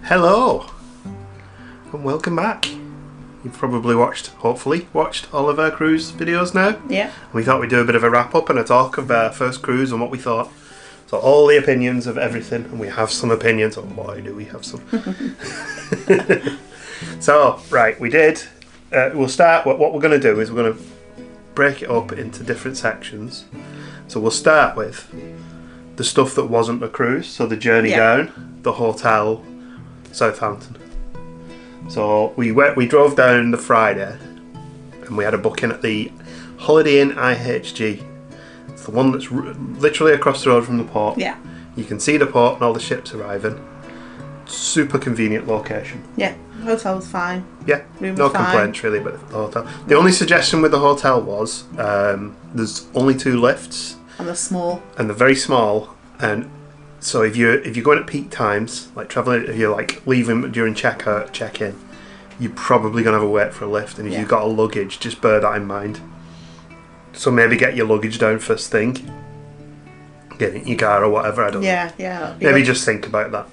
Hello and welcome back. You've probably hopefully watched all of our cruise videos now. Yeah. We thought we'd do a bit of a wrap up and a talk of our first cruise and what we thought. So all the opinions of everything, and we have some opinions. Oh boy, do we have some. So, right, we did. We'll start, what we're going to do is we're going to break it up into different sections. So we'll start with the stuff that wasn't a cruise. So the journey down, the hotel, Southampton. So we drove down the Friday and we had a booking at the Holiday Inn IHG. It's the one that's literally across the road from the port. Yeah. You can see the port and all the ships arriving. Super convenient location. Yeah, the hotel was fine. Yeah, Room no was fine. complaints really about the hotel. The only suggestion with the hotel was there's only 2 lifts. And they're small. And they're very small. And so if you're going at peak times, like travelling, if you're like leaving during check-in, you're probably going to have a wait for a lift. And if you've got a luggage, just bear that in mind. So maybe get your luggage down first thing. Get it in your car or whatever, I don't know. Yeah. Maybe just think about that.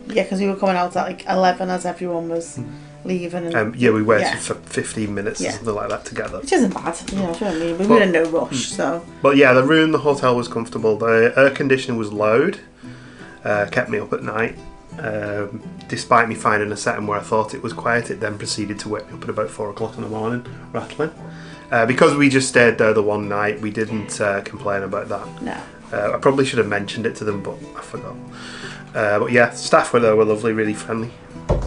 Yeah, because we were coming out at like 11 as everyone was leaving. And we waited for 15 minutes or something like that together. Which isn't bad, you know what I mean? We were in no rush, so... But yeah, the hotel was comfortable. The air conditioning was loud. Kept me up at night. Despite me finding a setting where I thought it was quiet, it then proceeded to wake me up at about 4 o'clock in the morning, rattling. Because we just stayed there the one night, we didn't complain about that. No. I probably should have mentioned it to them, but I forgot. But yeah, staff were lovely, really friendly.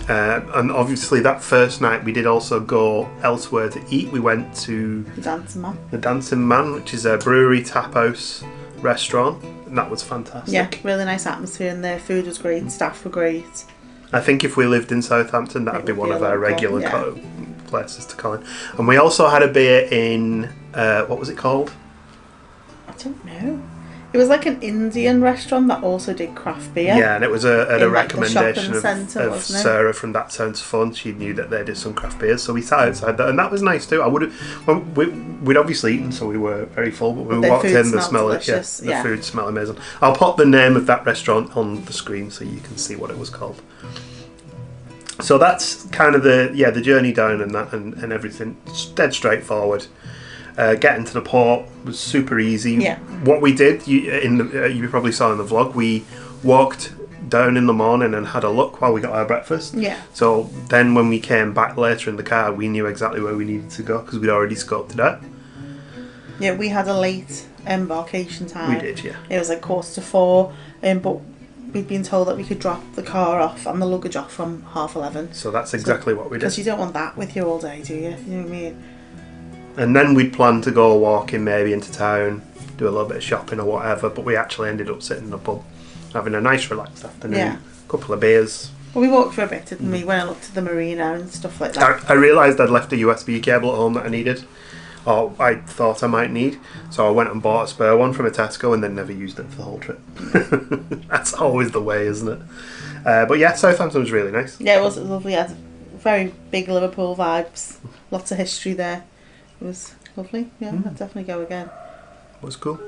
And obviously that first night we did also go elsewhere to eat. We went to the Dancing Man, which is a brewery tap house restaurant, and that was fantastic. Yeah, really nice atmosphere in there. Food was great, staff were great. I think if we lived in Southampton, that would be one of our regular places to call in. And we also had a beer in what was it called? I don't know. It was like an Indian restaurant that also did craft beer. Yeah, and it was a recommendation of Sarah from That Sounds Fun. She knew that they did some craft beers, so we sat outside there, and that was nice too. We'd obviously eaten, so we were very full, but when we walked in, the food smelled amazing. I'll pop the name of that restaurant on the screen so you can see what it was called. So that's kind of the journey down and that and everything. It's dead straightforward. Getting to the port was super easy. Yeah. What we did, you probably saw in the vlog, we walked down in the morning and had a look while we got our breakfast. Yeah. So then when we came back later in the car, we knew exactly where we needed to go because we'd already scoped it out. Yeah, we had a late embarkation time. We did, yeah. It was like 4:45, but we'd been told that we could drop the car off and the luggage off from 11:30. So that's exactly what we did. Because you don't want that with you all day, do you? You know what I mean? And then we'd planned to go walking maybe into town, do a little bit of shopping or whatever, but we actually ended up sitting in the pub, having a nice relaxed afternoon, a couple of beers. Well, we walked for a bit, didn't we? When I looked at the marina and stuff like that. I realised I'd left a USB cable at home that I needed, or I thought I might need, so I went and bought a spare one from a Tesco and then never used it for the whole trip. That's always the way, isn't it? But yeah, Southampton was really nice. Yeah, it was lovely. It had very big Liverpool vibes, lots of history there. It was lovely. Yeah, I'd definitely go again. It was cool.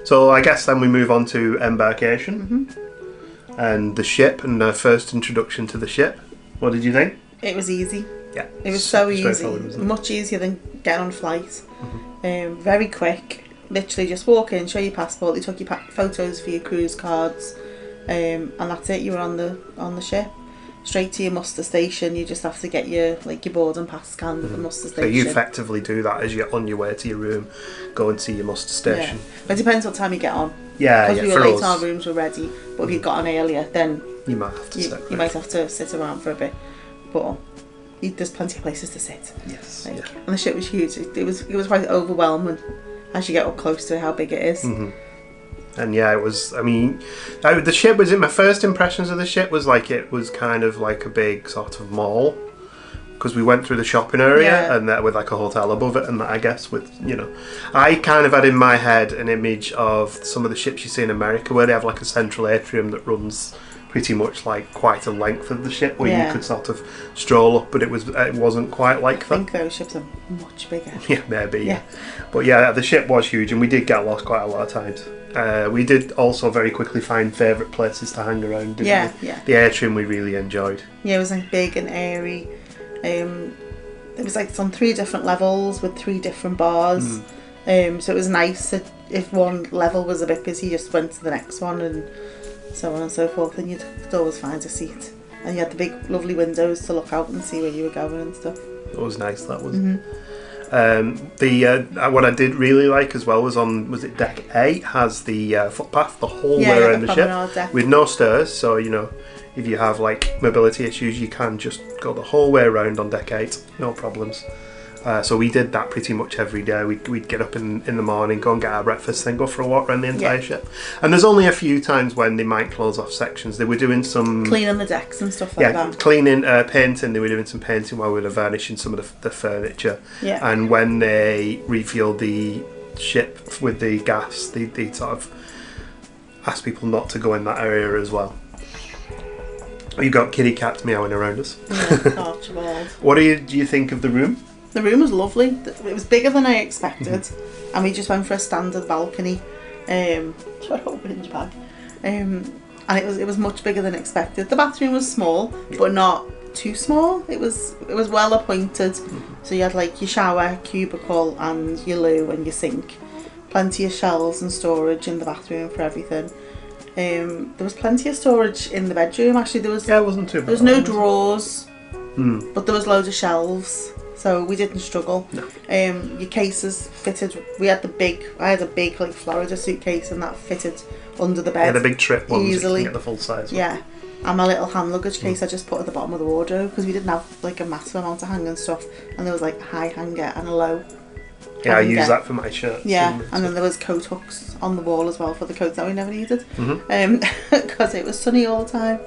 So I guess then we move on to Embarkation and the ship and our first introduction to the ship. What did you think? It was easy. Yeah. It was so easy. Much easier than getting on a flight. Very quick. Literally just walk in, show your passport. They took your photos for your cruise cards, and that's it. You were on the ship. Straight to your muster station. You just have to get your boarding pass scanned at the muster station. So you effectively do that as you're on your way to your room, go and see your muster station. Yeah. But it depends what time you get on. Yeah, because we were late, our rooms were ready. But if you got on earlier, then you might have to you might have to sit around for a bit. But there's plenty of places to sit. Yes. And the ship was huge. It was quite overwhelming as you get up close to how big it is. And yeah, it was, I mean, the ship was, my first impressions of the ship was like, it was kind of like a big sort of mall. Because we went through the shopping area and that with like a hotel above it and that, I guess, with, I kind of had in my head an image of some of the ships you see in America where they have like a central atrium that runs pretty much like quite a length of the ship where you could sort of stroll up, but it wasn't quite like that. I think those ships are much bigger. Yeah, maybe. Yeah. But yeah, the ship was huge and we did get lost quite a lot of times. We did also very quickly find favourite places to hang around, didn't we? Yeah. The atrium we really enjoyed. Yeah, it was like big and airy. It was like it's on 3 different levels with 3 different bars. So it was nice that if one level was a bit busy, you just went to the next one and so on and so forth, and you'd always find a seat. And you had the big lovely windows to look out and see where you were going and stuff. It was nice, that was. What I did really like as well was it deck 8 has the footpath the whole way around the ship deck. With no stairs, so if you have like mobility issues you can just go the whole way around on deck 8, no problems. So we did that pretty much every day. We'd get up in the morning, go and get our breakfast, then go for a walk around the entire ship. And there's only a few times when they might close off sections. They were doing some... cleaning the decks and stuff like that. Cleaning, painting. They were doing some painting while we were varnishing some of the furniture. Yeah. And when they refueled the ship with the gas, they sort of asked people not to go in that area as well. You've got kitty cats meowing around us. Yeah, Archibald. What do you think of the room? The room was lovely. It was bigger than I expected, and we just went for a standard balcony. Sorry, binge bag. And it was much bigger than expected. The bathroom was small, but not too small. It was well appointed. So you had like your shower, cubicle, and your loo and your sink. Plenty of shelves and storage in the bathroom for everything. There was plenty of storage in the bedroom. Actually, it wasn't too bad. There was no drawers, but there was loads of shelves. So we didn't struggle. No. Your cases fitted. I had a big like Florida suitcase, and that fitted under the bed. Yeah, the big trip ones easily. You can get the full size one. Yeah, and my little hand luggage case I just put at the bottom of the wardrobe because we didn't have like a massive amount of hanging stuff, and there was like a high hanger and a low. Yeah, I use that for my shirts. Yeah, and then there was coat hooks on the wall as well for the coats that we never needed, because it was sunny all the time.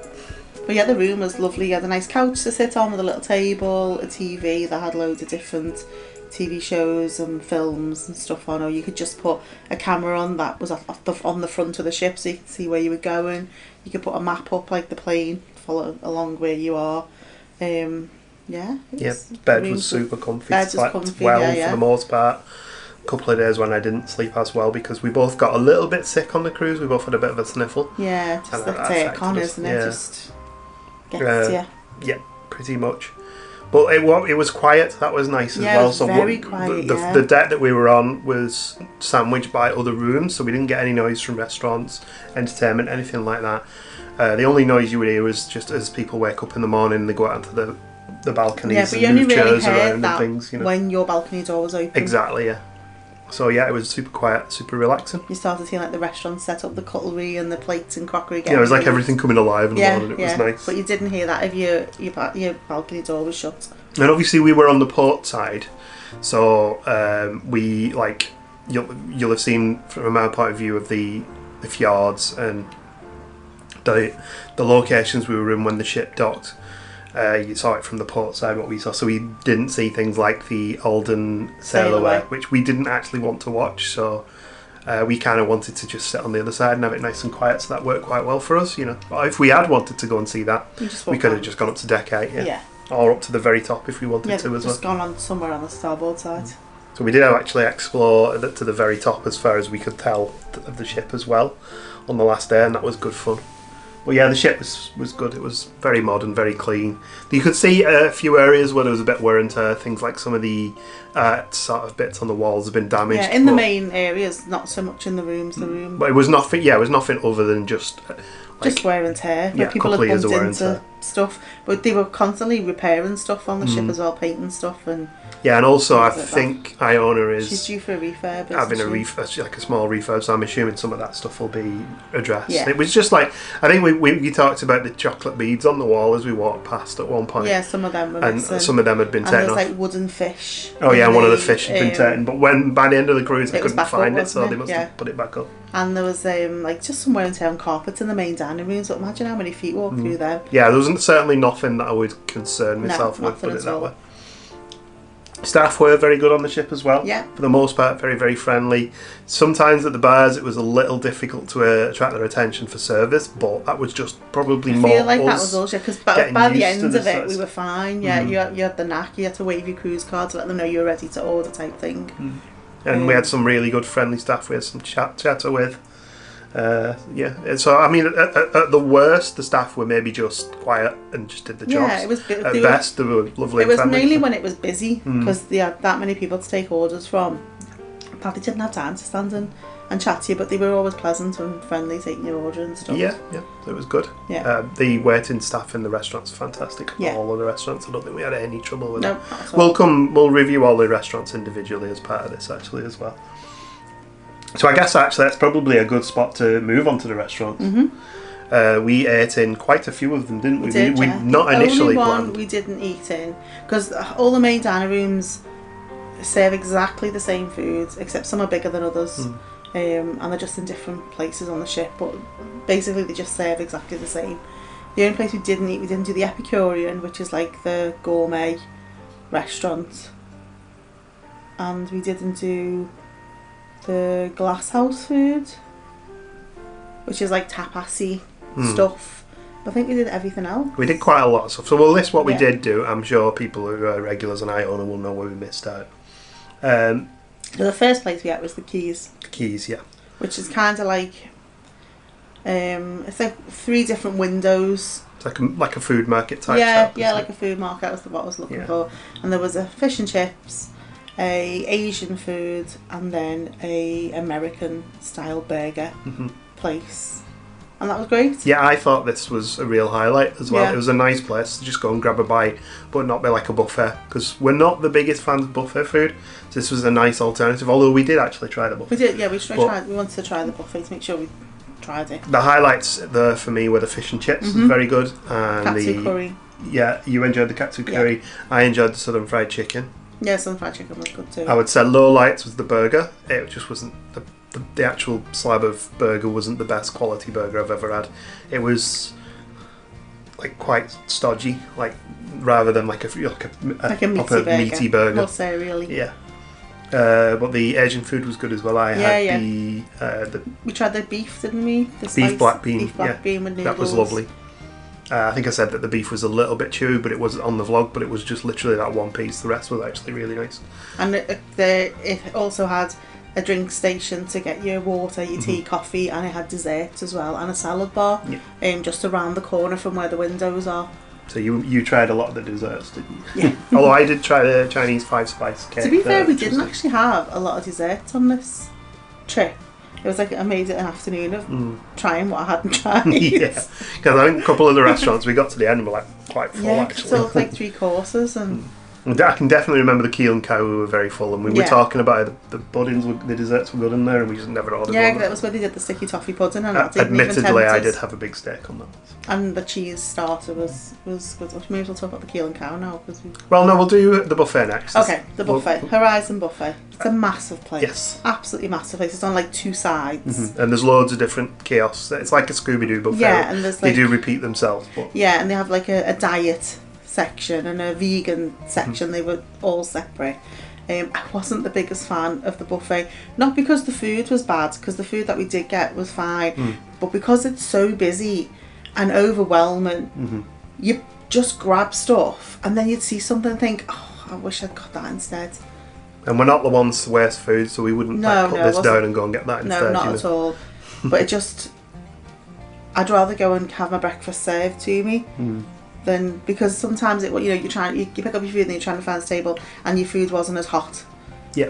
But yeah, the room was lovely. You had a nice couch to sit on with a little table, a TV that had loads of different TV shows and films and stuff on. Or you could just put a camera on that was on the front of the ship so you could see where you were going. You could put a map up like the plane, follow along where you are. Bed was super comfy. Slept comfy, well for the most part. A couple of days when I didn't sleep as well because we both got a little bit sick on the cruise. We both had a bit of a sniffle. Yeah, just the take on, isn't it? Just gets you. Yeah, pretty much. But it was quiet. That was nice as well. It was very quiet. The deck that we were on was sandwiched by other rooms, so we didn't get any noise from restaurants, entertainment, anything like that. The only noise you would hear was just as people wake up in the morning and they go out onto the balconies and move chairs around and things. When your balcony door was open. Exactly, yeah. So yeah, it was super quiet, super relaxing. You started seeing like the restaurant set up, the cutlery and the plates and crockery. Yeah, it was like everything coming alive in the morning. It was nice. But you didn't hear that if your balcony door was shut. And obviously we were on the port side, so we you'll have seen from our point of view of the fjords and the locations we were in when the ship docked. You saw it from the port side, what we saw. So we didn't see things like the Olden sail away, which we didn't actually want to watch. So we kind of wanted to just sit on the other side and have it nice and quiet. So that worked quite well for us, But if we had wanted to go and see that, we could have just gone up to deck 8, yeah. Or up to the very top if we wanted to as well. Just gone on somewhere on the starboard side. So we did actually explore to the very top as far as we could tell of the ship as well on the last day, and that was good fun. Well, yeah, the ship was good. It was very modern, very clean. You could see a few areas where there was a bit wear and tear. Things like some of the sort of bits on the walls have been damaged. Yeah, in the main areas, not so much in the rooms. But it was nothing. Yeah, it was nothing other than just wear and tear. Yeah, people had bumped into stuff, but they were constantly repairing stuff on the ship as well, painting stuff and. Yeah, and also I think Iona is... She's due for a refurb, having like a small refurb, so I'm assuming some of that stuff will be addressed. Yeah. It was just like... I think we talked about the chocolate beads on the wall as we walked past at one point. Yeah, some of them were missing. And some of them had been taken off. And there's like wooden fish. Oh yeah, one of the fish had been taken, but by the end of the cruise I couldn't find it, so they must have put it back up. And there was just some wear and tear on carpets in the main dining rooms, but imagine how many feet walk through them. Yeah, there wasn't certainly nothing that I would concern myself with, put it that way. Staff were very good on the ship as well. Yeah. For the most part, very, very friendly. Sometimes at the bars it was a little difficult to attract their attention for service, but that was just probably more. I feel like that was also because by the end of it we were fine. Yeah, you had the knack. You had to wave your cruise card to let them know you were ready to order type thing. And we had some really good friendly staff. We had some chatter with. Yeah. So I mean, at the worst, the staff were maybe just quiet and just did the jobs. Yeah, it was. At best, they were lovely. It was and friendly. mainly when it was busy because they had that many people to take orders from. Probably didn't have time to stand and chat to you, but they were always pleasant and friendly, taking your order and stuff. Yeah, it was good. Yeah. The waiting staff in the restaurants are fantastic. Yeah. All of the restaurants, I don't think we had any trouble with No, it. not at all. We'll review all the restaurants individually as part of this actually as well. So I guess actually that's probably a good spot to move on to the restaurants. We ate in quite a few of them, didn't we? We not initially the only one planned. we didn't eat in because all the main dining rooms serve exactly the same foods, except some are bigger than others, and they're just in different places on the ship. But basically, they just serve exactly the same. The only place we didn't eat, we didn't do the Epicurean, which is like the gourmet restaurant, and we didn't do the Glasshouse food, which is like tapasy stuff. I think we did everything else. We did quite a lot of stuff. So we'll list what we did do. I'm sure people who are regulars on Iona will know where we missed out. The first place we had was the Keys. The Keys, yeah. Which is kind of like, it's like 3 different windows. It's like a food market type. Yeah, like a food market was what I was looking for. And there was a fish and chips, a Asian food, and then a American style burger place. And that was great. Yeah, I thought this was a real highlight as well. Yeah. It was a nice place to just go and grab a bite, but not be like a buffet, because we're not the biggest fans of buffet food. So this was a nice alternative, although we did actually try the buffet. We did, yeah, we wanted to try the buffet to make sure we tried it. The highlights there for me were the fish and chips, very good. And Katsu curry. Yeah, you enjoyed the katsu curry. I enjoyed the southern fried chicken. Yeah, southern fried chicken was good too. I would say low lights was the burger. It just wasn't the actual slab of burger wasn't the best quality burger I've ever had. It was like quite stodgy, like rather than like a proper meaty burger. More cereally. Yeah. But the Asian food was good as well. I had we tried the beef, didn't we? The beef black bean. Beef black bean with noodles. That was lovely. I think I said that the beef was a little bit chewy, but it wasn't on the vlog, but it was just literally that one piece. The rest was actually really nice. And it also had a drink station to get your water, your tea, coffee, and it had desserts as well, and a salad bar just around the corner from where the windows are. So you tried a lot of the desserts, didn't you? Yeah. Although I did try the Chinese 5-spice cake. To be fair, we didn't actually have a lot of desserts on this trip. It was like I made it an afternoon of trying what I hadn't tried. Yeah, because I think a couple of the restaurants we got to the end were like quite full actually. So it was like 3 courses and. I can definitely remember the Keel and Cow. We were very full, and we were talking about the puddings. The desserts were good in there, and we just never ordered. Yeah, that was where they did the sticky toffee pudding, and admittedly, I did have a big steak on that. And the cheese starter was good. Maybe we'll talk about the Keel and Cow now Well, no, we'll do the buffet next. Okay, the buffet, Horizon Buffet. It's a massive place. Yes, absolutely massive place. It's on like 2 sides, and there's loads of different kiosks. It's like a Scooby-Doo buffet. Yeah, and there's they do repeat themselves. But. Yeah, and they have like a diet section and a vegan section. They were all separate. I wasn't the biggest fan of the buffet, not because the food was bad, because the food that we did get was fine, but because it's so busy and overwhelming. You just grab stuff and then you'd see something and think, oh, I wish I'd got that instead. And we're not the ones to waste food, so we wouldn't put this down and go and get that instead. No, not at all. But it just, I'd rather go and have my breakfast served to me. Then, because sometimes you pick up your food and you're trying to find a table and your food wasn't as hot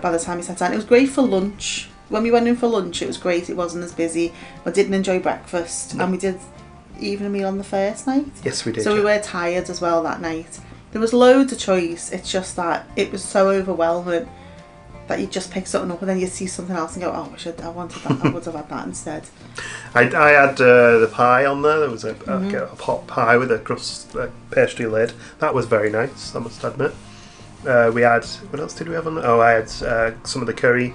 by the time you sat down. It was great for lunch. When we went in for lunch, it was great. It wasn't as busy. I didn't enjoy breakfast, and we did even a meal on the first night. Yes, we did. So we were tired as well that night. There was loads of choice. It's just that it was so overwhelming that you just pick something up and then you see something else and go, oh, I wanted that. I would have had that instead. I had the pie on there. There was a pot pie with a crust pastry lid. That was very nice, I must admit. We had, what else did we have on there? Oh, I had some of the curry.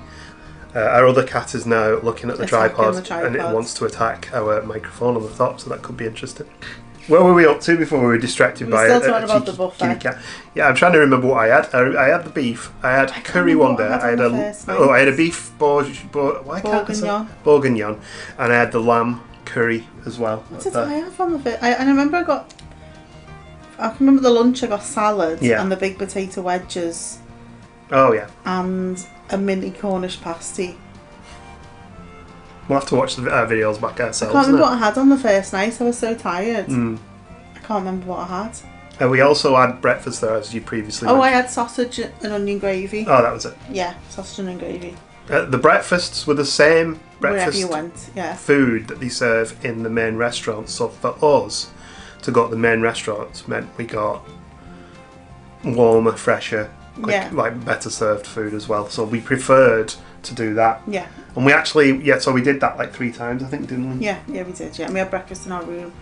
Our other cat is now looking at the tripod and it wants to attack our microphone on the top, so that could be interesting. What were we up to before we were distracted by a about the buffet. cat? Yeah, I'm trying to remember what I had. I had the beef. I had curry one day. I had a beef bourguignon, and I had the lamb curry as well. What did I have on the first? I remember I can remember the lunch. I got salad and the big potato wedges. Oh yeah. And a mini Cornish pasty. We'll have to watch the videos back ourselves. I can't remember what I had on the first night. I was so tired. I can't remember what I had. And we also had breakfast there, as you previously mentioned. I had sausage and onion gravy. Oh, that was it. Yeah, sausage and onion gravy. The breakfasts were the same breakfast you went, food that they serve in the main restaurant. So for us to go to the main restaurant meant we got warmer, fresher, like better served food as well. So we preferred to do that. Yeah. And we actually, so we did that like 3 times, I think, didn't we? Yeah, we did. Yeah, and we had breakfast in our room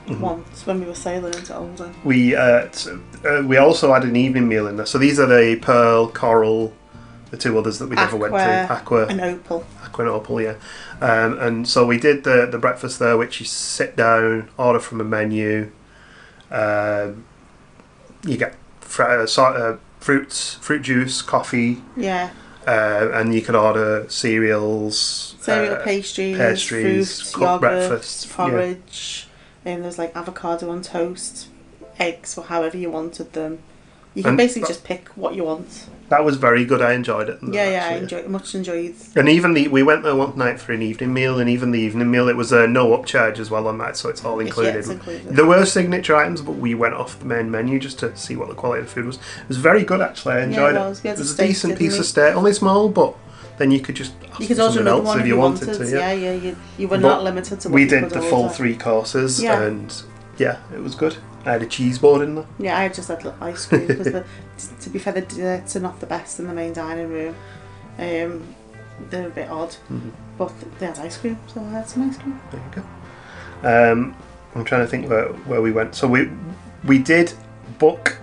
once when we were sailing into Olden. We also had an evening meal in there. So these are the pearl, coral, the 2 others that we never went to. Aqua and opal. Aqua and opal, yeah. And so we did the breakfast there, which you sit down, order from a menu. You get fruits, fruit juice, coffee. Yeah. And you could order cereals, pastries, fruits, cooked yogurt, breakfast, porridge. And there's like avocado on toast, eggs, or however you wanted them. You can basically just pick what you want. That was very good. I enjoyed it. I much enjoyed. And even we went there one night for an evening meal, and even the evening meal, it was a no upcharge as well on that, so it's all included. Yeah, it's included. There were signature items, but we went off the main menu just to see what the quality of the food was. It was very good, actually. I enjoyed it. It was a decent piece of steak, only small, but then you could just order another one if you wanted to. Yeah. You were not limited to what you could order. We did the full 3 courses, and it was good. I had a cheese board in there. Yeah, I just had ice cream because to be fair, the desserts are not the best in the main dining room. They're a bit odd, but they had ice cream, so I had some ice cream. There you go. I'm trying to think where we went. So we did book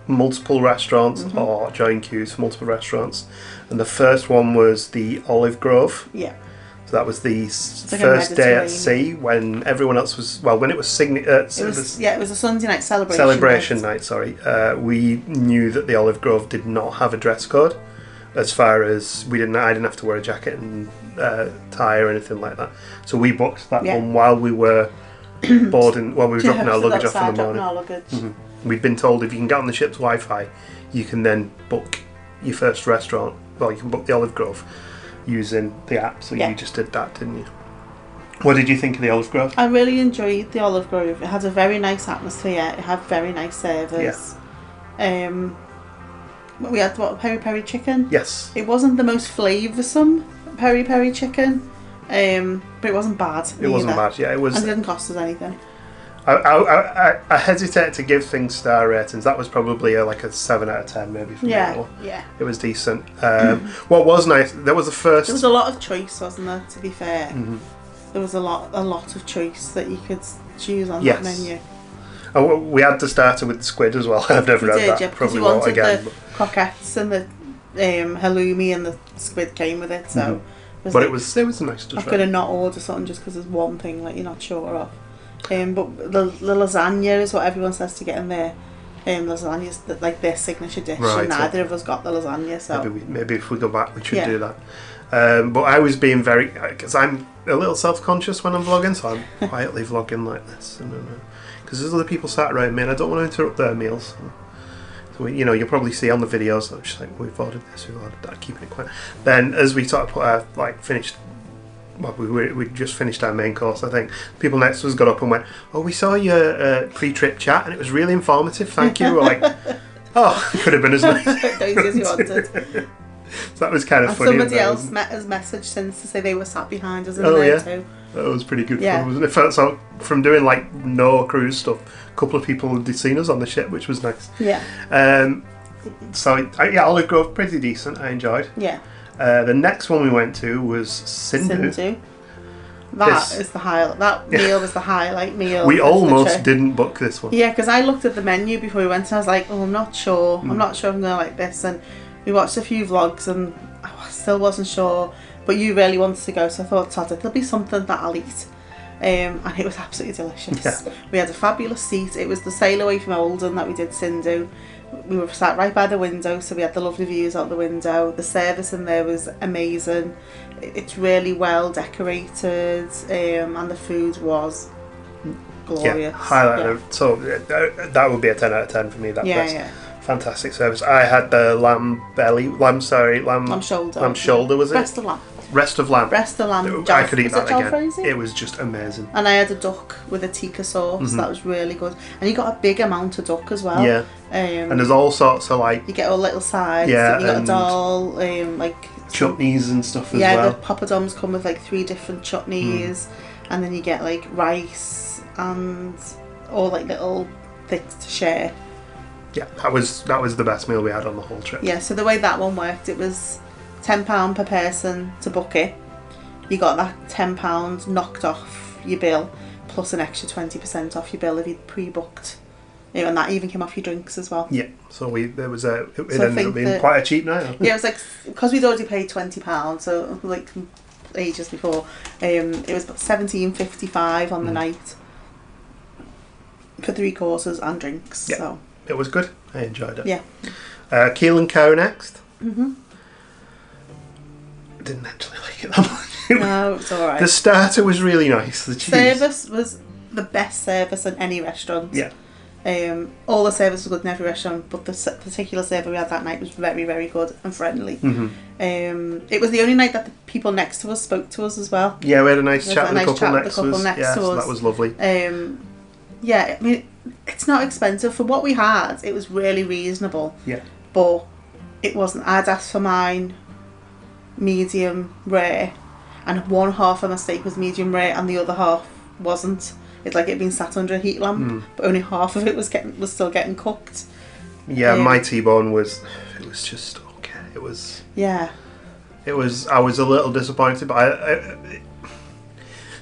multiple restaurants or join queues for multiple restaurants, and the first one was the Olive Grove. Yeah. So that was the first day at sea when everyone else was when it was it was a Sunday night celebration night. We knew that the Olive Grove did not have a dress code, as far as I didn't have to wear a jacket and tie or anything like that. So we booked that one while we were boarding, while we were dropping our luggage off in the morning. We'd been told if you can get on the ship's Wi-Fi, you can then book your first restaurant. Well, you can book the Olive Grove using the app, so you just did that, didn't you? What did you think of the Olive Grove? I really enjoyed the Olive Grove. It had a very nice atmosphere. It had very nice service. We had peri-peri chicken. Yes. It wasn't the most flavoursome peri-peri chicken, but it wasn't bad. It wasn't bad. Yeah, it was. And it didn't cost us anything. I hesitate to give things star ratings. That was probably a 7 out of 10 maybe for me. Yeah. It was decent. What was nice, there was a lot of choice, wasn't there, to be fair? There was a lot of choice that you could choose on that menu. And we had the starter with the squid as well. I've never had that. Probably won't again. The croquettes and the halloumi and the squid came with it, so it was nice to try. I could have not ordered something just because there's one thing you're not sure of. But the lasagna is what everyone says to get in there. Lasagna is their signature dish, and neither of us got the lasagna. So maybe if we go back, we should do that. But I was being very, because I'm a little self-conscious when I'm vlogging, so I'm quietly vlogging like this, because there's other people sat around me, and I don't want to interrupt their meals. So you'll probably see on the videos, I'm just like, we've ordered this, we've ordered that, keeping it quiet. Then as we sort of finished. Well, we just finished our main course, I think. People next to us got up and went, "Oh, we saw your pre-trip chat and it was really informative, thank you." We're like, "Oh, it could have been as nice as you wanted." So that was kind of funny. Somebody else has messaged since to say they were sat behind us in there too. That was pretty good fun, wasn't it? Felt so from doing no cruise stuff. A couple of people had seen us on the ship, which was nice. Yeah. So Olive Grove, pretty decent. I enjoyed. Yeah. The next one we went to was Cindoo. That is the highlight. That meal was the highlight meal. We almost didn't book this one. Yeah, because I looked at the menu before we went and I was like, "Oh, I'm not sure. I'm not sure I'm going to like this." And we watched a few vlogs and I still wasn't sure. But you really wanted to go, so I thought, "Todd, there'll be something that I'll eat." And it was absolutely delicious. Yeah. We had a fabulous seat. It was the sail away from Olden that we did Cindoo. We were sat right by the window, so we had the lovely views out the window. The service in there was amazing. It's really well decorated, and the food was glorious. Highlight. Yeah. So that would be a 10 out of 10 for me. Fantastic service. I had the lamb shoulder. Was it? Breast of lamb. Rest of lamb. I could eat that again. Frozen? It was just amazing. And I had a duck with a tikka sauce. That was really good. And you got a big amount of duck as well. Yeah. And there's all sorts of like... You get all little sides. Yeah, You got a dal, like... chutneys and stuff as well. Yeah, the poppadoms come with like 3 different chutneys. And then you get like rice and all like little things to share. Yeah, that was the best meal we had on the whole trip. Yeah, so the way that one worked, it was £10 per person to book it. You got that £10 knocked off your bill, plus an extra 20% off your bill if you'd pre-booked. And that even came off your drinks as well. Yeah, so it ended up being quite a cheap night. Yeah, it was like, because we'd already paid £20, so like ages before, it was about £17.55 on the night for 3 courses and drinks. Yeah. So it was good. I enjoyed it. Yeah. Keel and Cow next. I didn't actually like it that much. No, it's alright. The starter was really nice. The cheese. Service was the best service in any restaurant. Yeah. All the service was good in every restaurant, but the particular server we had that night was very, very good and friendly. It was the only night that the people next to us spoke to us as well. Yeah, we had a nice chat with the couple next to us. Yeah, so that was lovely. Yeah, I mean, it's not expensive. For what we had, it was really reasonable. Yeah. But it wasn't. I'd asked for mine medium rare, and one half of my steak was medium rare and the other half wasn't. It's like it'd been sat under a heat lamp, but only half of it was still getting cooked. Yeah, my T-bone was just okay. It was. Yeah. It was. I was a little disappointed, but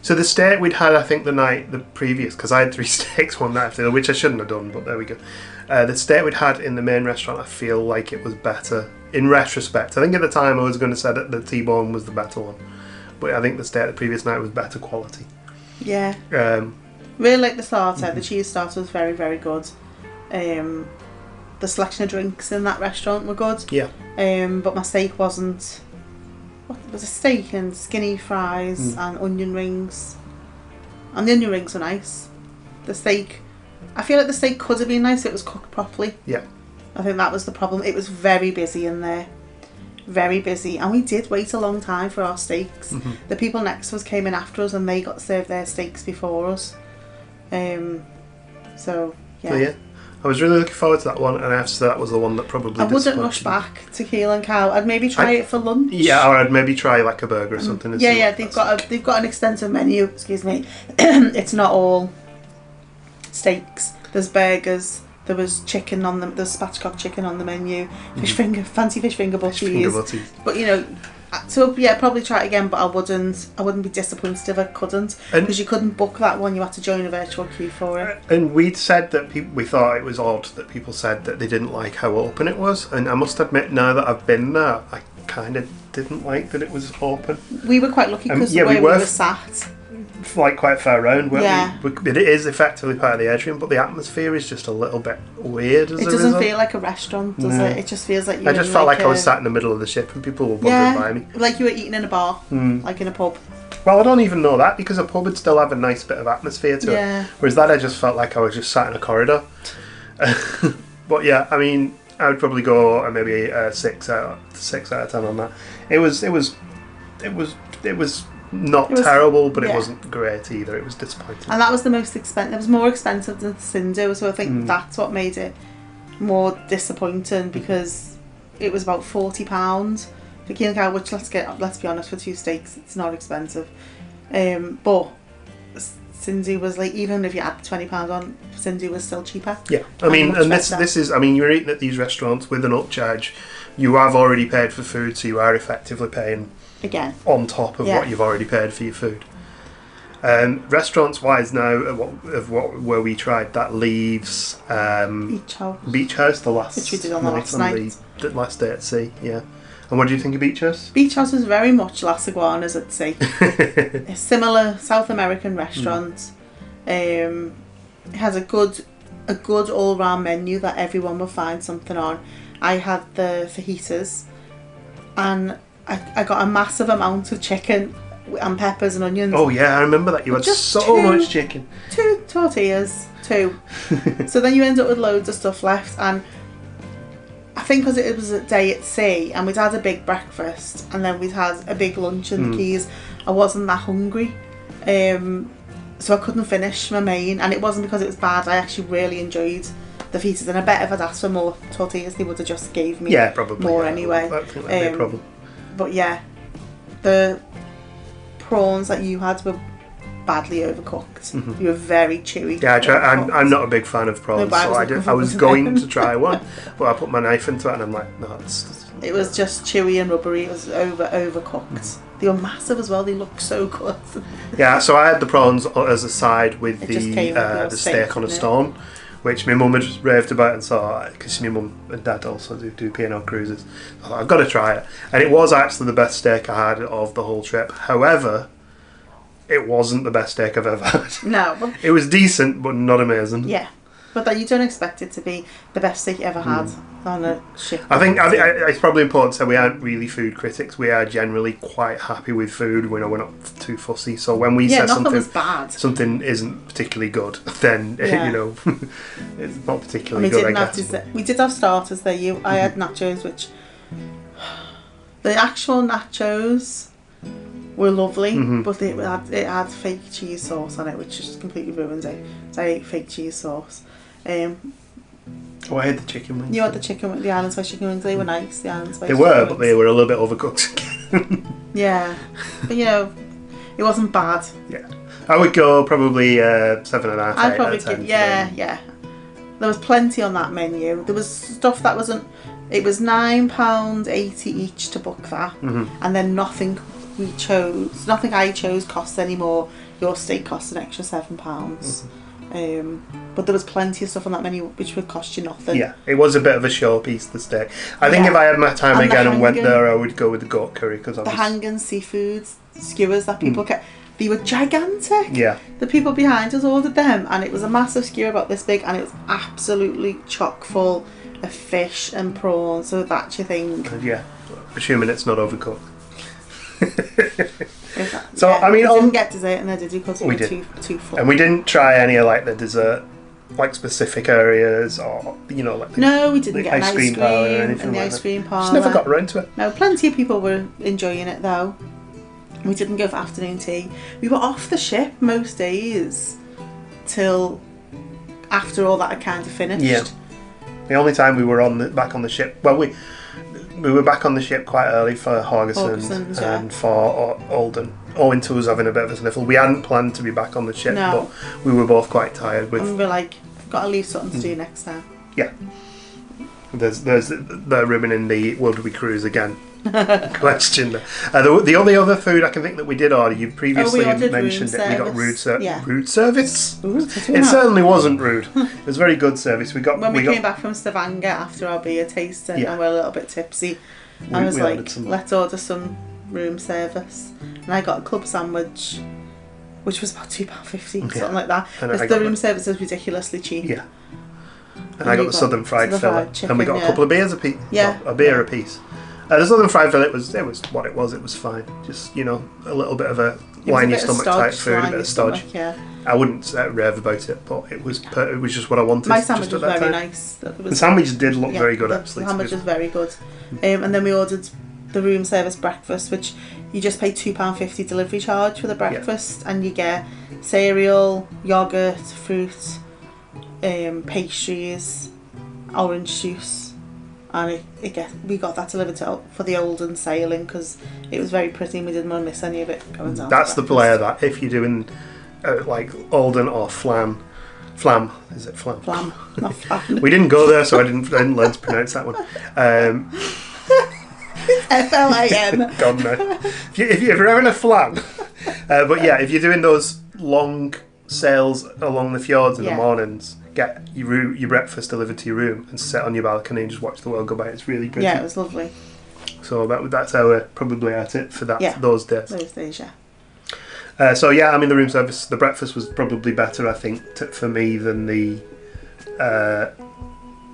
so the steak we'd had, I think, the previous, because I had 3 steaks one night after, which I shouldn't have done, but there we go. The steak we'd had in the main restaurant, I feel like it was better in retrospect. I think at the time I was going to say that the T-bone was the better one, but I think the steak the previous night was better quality. Yeah. Really like the starter. The cheese starter was very, very good. The selection of drinks in that restaurant were good. Yeah. But my steak wasn't. What was a steak and skinny fries and onion rings, and the onion rings were nice. The steak, I feel like the steak could have been nice if it was cooked properly. Yeah. I think that was the problem. It was very busy in there. Very busy, and we did wait a long time for our steaks. The people next to us came in after us and they got served their steaks before us. So yeah, I was really looking forward to that one, and I have to say that was the one that probably I wouldn't rush back to Keel and Cow. I'd maybe try it for lunch. Yeah, or I'd maybe try like a burger or something. They've got an extensive menu. Excuse me. It's not all steaks. There's burgers. There was chicken on them. There's spatchcock chicken on the menu. Fancy fish finger butties. But you know, so yeah, probably try it again. But I wouldn't be disappointed if I couldn't, because you couldn't book that one. You had to join a virtual queue for it. And we'd said that we thought it was odd that people said that they didn't like how open it was. And I must admit, now that I've been there, I kind of didn't like that it was open. We were quite lucky because the way we were sat. Like quite far around, yeah. It is effectively part of the atrium, but the atmosphere is just a little bit weird. It doesn't feel like a restaurant, does it? It just feels like I just felt like I was sat in the middle of the ship and people were wandering by me. Like you were eating in a bar, like in a pub. Well, I don't even know that, because a pub would still have a nice bit of atmosphere to it. Whereas that, I just felt like I was just sat in a corridor. But yeah, I mean, I would probably go maybe a 6 out of 10 on that. It was not terrible, but it wasn't great either. It was disappointing. And that was the most expensive. It was more expensive than Cindoo, so I think that's what made it more disappointing, because it was about £40 for Keel and Cow, which let's be honest, for 2 steaks, it's not expensive. But Cindoo was like, even if you add £20 on, Cindoo was still cheaper. Yeah, I mean, and this is, I mean, you're eating at these restaurants with an upcharge. You have already paid for food, so you are effectively paying again on top of what you've already paid for your food. Restaurants wise now, where we tried, that leaves Beach House, the last, which we did on the last night, the last day at sea. Yeah. And what do you think of Beach House? Beach House was very much Las Iguanas at sea. A similar South American restaurant. It has a good all round menu that everyone will find something on. I had the fajitas, and I got a massive amount of chicken and peppers and onions. Oh yeah, I remember that. You had so much chicken. 2 tortillas. So then you end up with loads of stuff left, and I think because it was a day at sea and we'd had a big breakfast and then we'd had a big lunch in the Keys, I wasn't that hungry. So I couldn't finish my main, and it wasn't because it was bad. I actually really enjoyed the features, and I bet if I'd asked for more tortillas, they would have just gave me more anyway. I think that'd be a problem. But yeah, the prawns that you had were badly overcooked. You were very chewy. Yeah, I'm not a big fan of prawns, so I was going to try one, but I put my knife into it and I'm like, no, it was just chewy and rubbery. It was overcooked. They were massive as well. They looked so good. Yeah, so I had the prawns as a side with the steak on a stone, which my mum had raved about and saw, because my mum and dad also do P&O cruises. I thought, I've got to try it. And it was actually the best steak I had of the whole trip. However, it wasn't the best steak I've ever had. No. It was decent, but not amazing. Yeah. But that you don't expect it to be the best steak you ever had on a ship. I think it's probably important to say we aren't really food critics. We are generally quite happy with food. We're not too fussy. So when we say something isn't particularly good, then it's not particularly good. I guess. We did have starters there. I had nachos, which the actual nachos were lovely, but it had fake cheese sauce on it, which just completely ruins it. So I ate fake cheese sauce. I had the chicken wings. You had the chicken wings, the Island Spice chicken wings. They were nice. The Island Spice. They were, but they were a little bit overcooked. Yeah, but it wasn't bad. Yeah, I would go probably 7.5. I'd probably give, yeah. There was plenty on that menu. There was stuff that wasn't. It was £9.80 each to book that, and then nothing I chose cost any more. Your steak cost an extra £7. But there was plenty of stuff on that menu which would cost you nothing. Yeah, it was a bit of a showpiece, the steak. I think if I had my time again and went there, I would go with the goat curry, because the Hangen seafood skewers that people kept, they were gigantic. Yeah. The people behind us ordered them, and it was a massive skewer about this big, and it was absolutely chock full of fish and prawns. So that's your thing. Yeah, assuming it's not overcooked. So I mean, we didn't get dessert in there, did you? Because we were too full. And we didn't try any of the dessert, specific areas, or no, we didn't get ice cream parlour or anything in the like ice cream parlour. Just never got around to it. No, plenty of people were enjoying it though. We didn't go for afternoon tea. We were off the ship most days till after all that had kind of finished. Yeah. The only time we were back on the ship, we were back on the ship quite early for Haugesund and for Olden, owing to us having a bit of a sniffle. We hadn't planned to be back on the ship, but we were both quite tired. And we were like, we've got to leave something to do next time. Yeah. There's the ribbon in the Would We Cruise again question there. The only other food I can think that we did order, you previously mentioned it. We got rude service. Ooh, it certainly wasn't rude. It was very good service. We came back from Stavanger after our beer tasting and we were a little bit tipsy. I was like, let's order some room service, and I got a club sandwich, which was about £2.50, something like that. Because the room service is ridiculously cheap. Yeah. And I got the southern fried fillet, and we got a couple of beers a piece. Yeah, a beer a piece. The southern fried fillet was what it was. It was fine. Just a little bit of a line your stomach type food, a bit of stodge. Yeah. I wouldn't rave about it, but it was just what I wanted. My sandwich was very nice. The sandwich did look very good, actually. The sandwich was very good. And then we ordered the room service breakfast, which you just pay £2.50 delivery charge for the breakfast, and you get cereal, yogurt, fruit, pastries, orange juice. And we got that delivered for the Olden sailing, because it was very pretty and we didn't want to miss any of it going down. That's the player that if you're doing Olden or Flam, is it Flam? Flam, not Flam. We didn't go there, so I didn't learn to pronounce that one. FLAM. God no. If you're having a Flam, but yeah, if you're doing those long sails along the fjords in the mornings, get your breakfast delivered to your room and sit on your balcony and just watch the world go by. It's really pretty. Yeah, it was lovely. So that's how we're probably at it for those days. Those days, yeah. The room service, the breakfast was probably better, I think, for me than the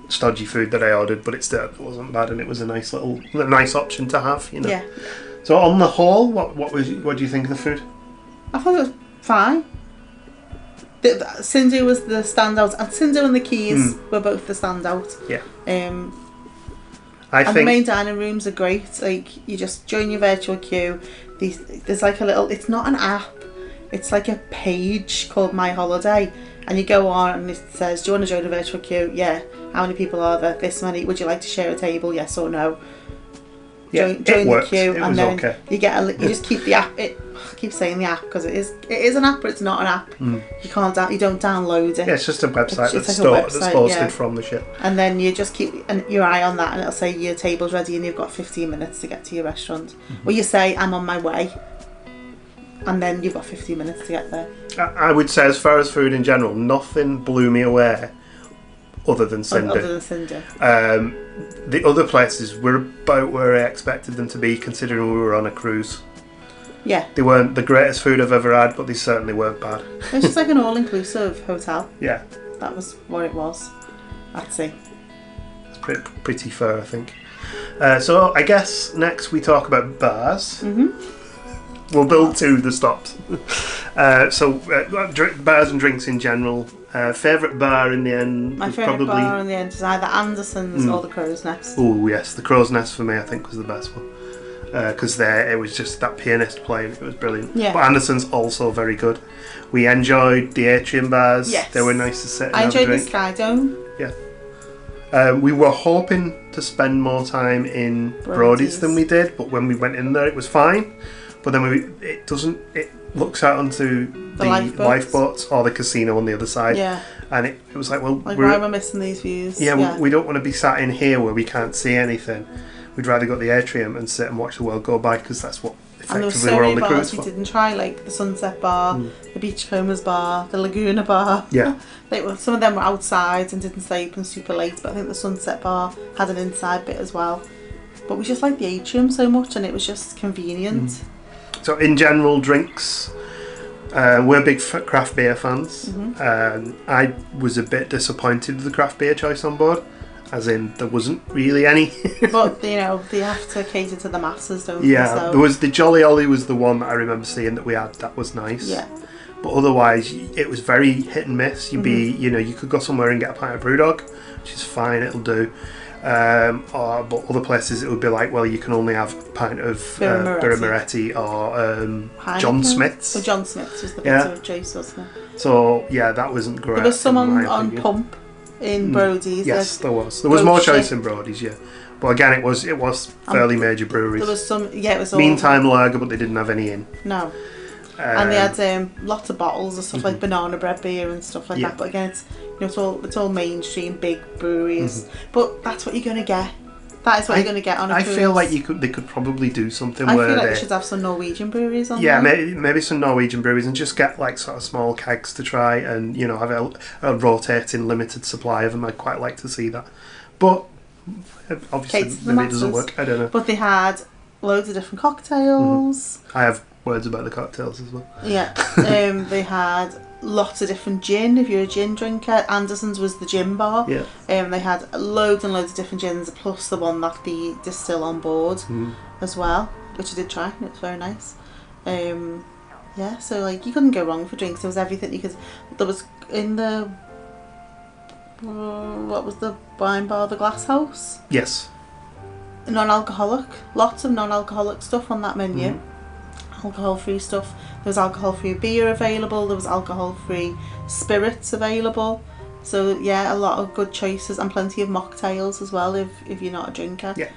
stodgy food that I ordered, but it wasn't bad, and it was a nice option to have, Yeah. So on the whole, what do you think of the food? I thought it was fine. Cindoo was the standout, and Cindoo and the Keys were both the standout. Yeah. And the main dining rooms are great. Like, you just join your virtual queue. There's like a little... It's not an app. It's like a page called My Holiday. And you go on and it says, do you want to join a virtual queue? Yeah. How many people are there? This many. Would you like to share a table? Yes or no? Yeah, join the queue. And then you get you just keep the app. I keep saying the app because it is an app, but it's not an app. You don't download it. Yeah, it's just a website that's hosted from the ship. And then you just keep your eye on that, and it'll say your table's ready, and you've got 15 minutes to get to your restaurant. Or you say, I'm on my way, and then you've got 15 minutes to get there. I would say, as far as food in general, nothing blew me away other than Cindoo. The other places were about where I expected them to be, considering we were on a cruise. Yeah. They weren't the greatest food I've ever had, but they certainly weren't bad. It's just like an all-inclusive hotel. Yeah. That was what it was. I'd say. It's pretty fair, I think. So I guess next we talk about bars. We'll build to the stops. Bars and drinks in general. Favourite bar in the end? My favourite bar in the end is either Anderson's or the Crow's Nest. Oh yes, the Crow's Nest for me I think was the best one. Because it was just that pianist playing, it was brilliant. Yeah. But Anderson's also very good. We enjoyed the atrium bars. Yes. They were nice to sit and have a drink. I enjoyed the Sky Dome. Yeah. We were hoping to spend more time in Brody's than we did, but when we went in there it was fine. But then it looks out onto the lifeboats or the casino on the other side. Yeah. And it was like, well... why am I missing these views? Yeah, we don't want to be sat in here where we can't see anything. We'd rather go to the atrium and sit and watch the world go by, because that's what effectively we're on the cruise for. We didn't try, like the Sunset Bar, the Beachcombers Bar, the Laguna Bar. Yeah. Some of them were outside and didn't stay open super late, but I think the Sunset Bar had an inside bit as well. But we just liked the atrium so much, and it was just convenient. So in general, drinks, we're big craft beer fans. I was a bit disappointed with the craft beer choice on board, as in there wasn't really any. But they have to cater to the masses, don't they? Yeah, there was the Jolly Ollie was the one that I remember seeing that we had. That was nice. Yeah. But otherwise, it was very hit and miss. You could go somewhere and get a pint of Brewdog, which is fine, it'll do. But other places it would be like, well, you can only have a pint of Birra Moretti or John Smith's. Well, John Smith's was the better choice, wasn't it? So yeah, that wasn't great. There was some on Pump in Brody's. Yes, there was. There was more choice in Brody's, yeah. But again, it was fairly major breweries. There was some, it was all... Meantime lager, but they didn't have any in. No. And they had lots of bottles of stuff like banana bread beer and stuff like that. But again, it's all mainstream big breweries. But that's what you're going to get. That is what you're going to get on a cruise. I feel like they could probably do something where I feel like they should have some Norwegian breweries on there. Yeah, maybe some Norwegian breweries, and just get like sort of small kegs to try, and have a rotating limited supply of them. I'd quite like to see that. But obviously maybe it doesn't work. I don't know. But they had loads of different cocktails. I have words about the cocktails as well. Yeah. They had lots of different gin, if you're a gin drinker. Anderson's was the gin bar. Yeah. They had loads and loads of different gins, plus the one that they distill on board as well, which I did try, and it was very nice. Yeah, so like you couldn't go wrong for drinks. There was everything you could. There was in the what was the wine bar, the Glass House? Yes. Non-alcoholic, lots of non-alcoholic stuff on that menu. Alcohol-free stuff. There was alcohol-free beer available. There was alcohol-free spirits available. So yeah, a lot of good choices, and plenty of mocktails as well if you're not a drinker. Yeah.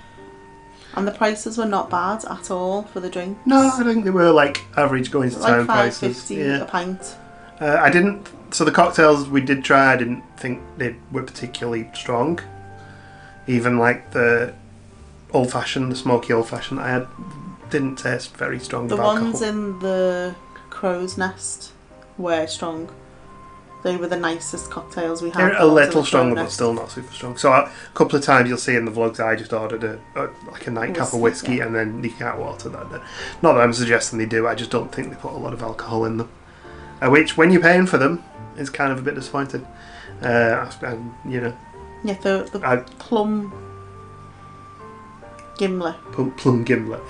And the prices were not bad at all for the drinks. No, I think they were like average going to town prices. $5.50 a pint. I didn't. So the cocktails we did try, I didn't think they were particularly strong. Even like the old-fashioned, the smoky old-fashioned I had, didn't taste very strong. The ones in the Crow's Nest were strong. They were the nicest cocktails we had. They're a little stronger, but still not super strong. So a couple of times you'll see in the vlogs, I just ordered a nightcap of whiskey and then the cat water. Not that I'm suggesting they do. I just don't think they put a lot of alcohol in them. Which, when you're paying for them, is kind of a bit disappointing. Yeah, the plum gimlet. Plum gimlet.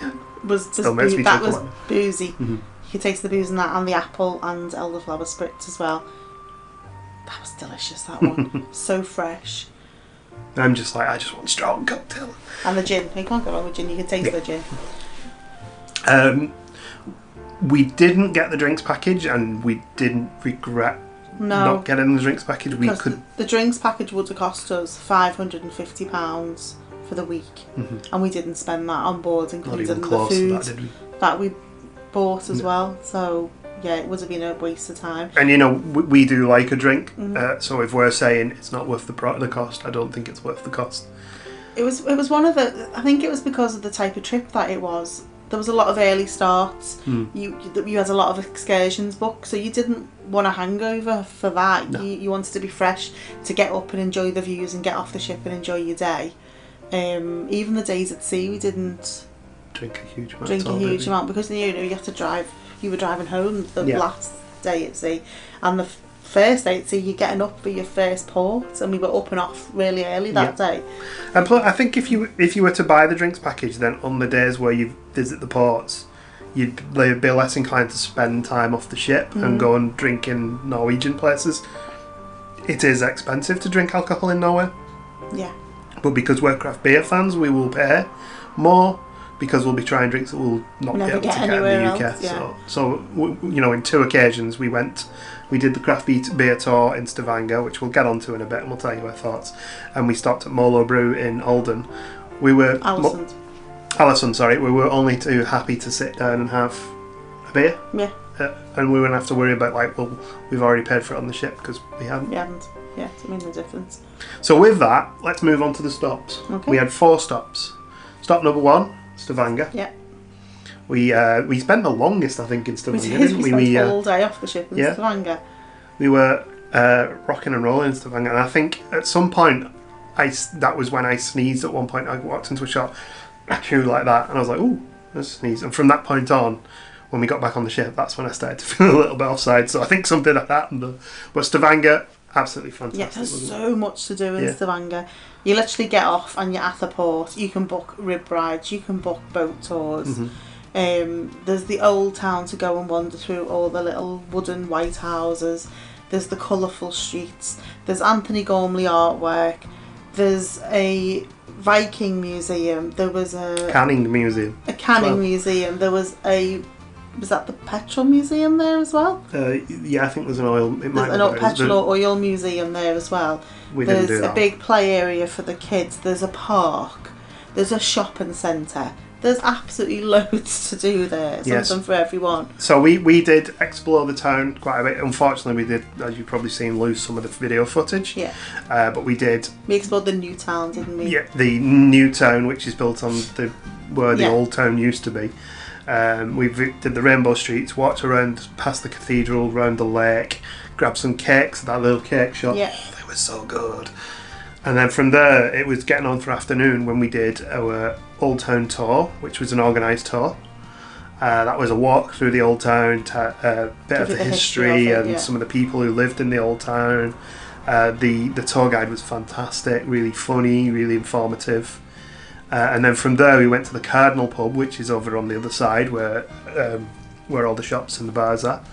That was boozy. You could taste the booze in that, and the apple and elderflower spritz as well. That was delicious, that one. So fresh. I'm just like, I just want strong cocktail. And the gin. You can't go wrong with gin. You can taste the gin. We didn't get the drinks package, and we didn't regret not getting the drinks package. The drinks package would have cost us £550 for the week, and we didn't spend that on board, including the food that we bought as well. So yeah, it would have been a waste of time. And you know, we do like a drink, so if we're saying it's not worth the cost, I don't think it's worth the cost. It was one of the. I think it was because of the type of trip that it was. There was a lot of early starts. You had a lot of excursions booked, so you didn't want a hangover for that. No. You wanted to be fresh, to get up and enjoy the views and get off the ship and enjoy your day. Even the days at sea, we didn't drink a huge amount because you had to drive. You were driving home the last day at sea, and the first day at sea, you're getting up for your first port, and we were up and off really early that day. And plus, I think if you were to buy the drinks package, then on the days where you visit the ports, you'd be less inclined to spend time off the ship and go and drink in Norwegian places. It is expensive to drink alcohol in Norway. Yeah. But because we're craft beer fans, we will pay more, because we'll be trying drinks that we'll not be able to get in the UK. Else, so you know, in 2 occasions we did the craft beer tour in Stavanger, which we'll get onto in a bit, and we'll tell you our thoughts. And we stopped at Molo Brew in Olden. We were Alesund, sorry. We were only too happy to sit down and have a beer. Yeah. And we wouldn't have to worry about we've already paid for it on the ship, because we hadn't. We hadn't. Yeah, it's made no difference. So with that, let's move on to the stops. Okay. We had 4 stops. Stop number 1. Stavanger. Yeah. We spent the longest, I think, in Stavanger. Didn't we? We spent all day off the ship in Stavanger. We were rocking and rolling in Stavanger, and I think at some point, that was when I sneezed. At one point, I walked into a shop, actually like that, and I was like, "Ooh, there's a sneeze." And from that point on, when we got back on the ship, that's when I started to feel a little bit offside. So I think something like that happened. But Stavanger, absolutely fantastic. Yeah, there's so much to do in Stavanger. You literally get off and you're at the port. You can book rib rides, you can book boat tours. There's the old town to go and wander through, all the little wooden white houses. There's the colourful streets. There's Anthony Gormley artwork. There's a Viking museum. There was a canning museum. Museum. There was that the petrol museum there as well? I think there's an oil. There's an petrol or oil museum there as well. There's a big play area for the kids. There's a park. There's a shopping centre. There's absolutely loads to do there. Something for everyone. So we did explore the town quite a bit. Unfortunately, we did, as you've probably seen, lose some of the video footage. Yeah. But we did. We explored the new town, didn't we? Yeah, the new town, which is built on where the old town used to be. We did the rainbow streets, walked around past the cathedral, round the lake, grabbed some cakes at that little cake shop. Yeah. Oh, they were so good. And then from there, it was getting on for afternoon when we did our Old Town tour, which was an organised tour. That was a walk through the Old Town, a bit of the history and some of the people who lived in the Old Town. The tour guide was fantastic, really funny, really informative. And then from there we went to the Cardinal pub, which is over on the other side where all the shops and the bars are.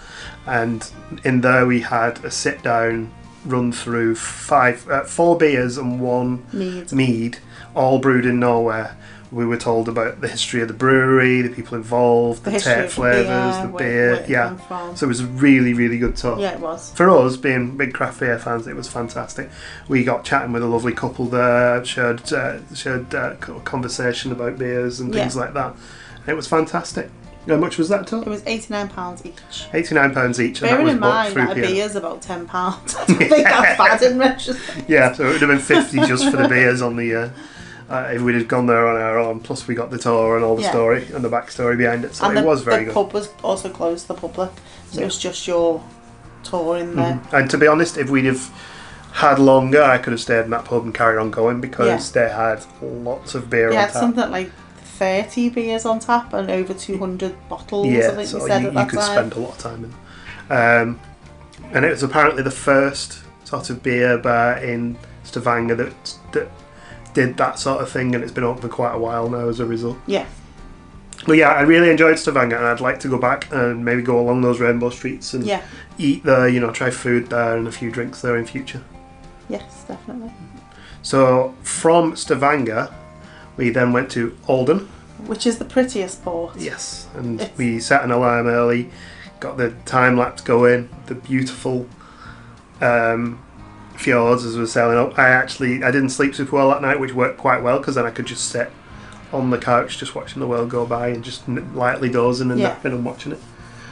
And in there we had a sit down run through 4 beers and 1 mead, all brewed in Norway. We were told about the history of the brewery, the people involved, the tape flavours, the beer. So it was a really, really good tour. Yeah, it was. For us, being big craft beer fans, it was fantastic. We got chatting with a lovely couple there, shared conversation about beers and things like that. It was fantastic. How much was that tour? It was £89 each. £89 each. Bearing in mind that a beer's about £10. I don't think that's bad in retrospect. Yeah, so it would have been 50 just for the beers on the... if we'd have gone there on our own, plus we got the tour and all the story and the backstory behind it, so and it was very good. The pub was also closed to the public, so it was just your tour in there. And to be honest, if we'd have had longer, I could have stayed in that pub and carried on going, because they had lots of beer on tap. They had something like 30 beers on tap and over 200 bottles, I think so we said at that time. You could spend a lot of time in. And it was apparently the first sort of beer bar in Stavanger that did that sort of thing, and it's been open for quite a while now as a result. Yeah. But yeah, I really enjoyed Stavanger, and I'd like to go back and maybe go along those rainbow streets and eat there, try food there and a few drinks there in future. Yes, definitely. So from Stavanger, we then went to Olden. Which is the prettiest port. Yes, and we set an alarm early, got the time lapse going, the beautiful fjords as we were sailing up. I didn't sleep super well that night, which worked quite well because then I could just sit on the couch just watching the world go by and just lightly dozing and napping and watching it.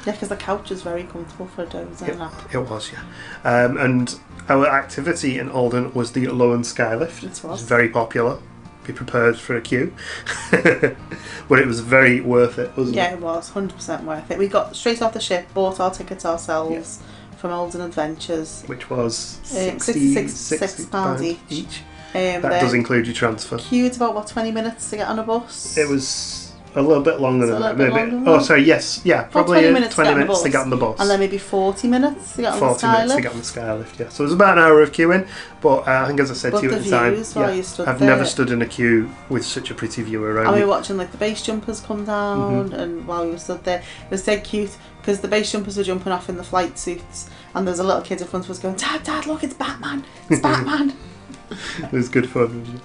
Yeah, because the couch is very comfortable for a doze and nap. It was, yeah. And our activity in Olden was the Alesund Skylift. It was very popular. Be prepared for a queue. But it was very worth it, wasn't it? Yeah, it was. 100% worth it. We got straight off the ship, bought our tickets ourselves from Olden Adventures. Which was £66 each. That does include your transfer. Queued about, 20 minutes to get on a bus? It was a little bit longer than that. Probably 20 minutes, to get on the bus. And then maybe 40 minutes to get on the Skylift. 40 minutes to get on the Skylift, yeah. So it was about an hour of queuing, but I think as I said to you at the time, I've never stood in a queue with such a pretty view around and me. we were watching like the base jumpers come down, and while we were stood there, it was dead cute because the base jumpers were jumping off in the flight suits, and there's a little kid in front of us going, Dad, look, it's Batman, it's Batman. It was good fun.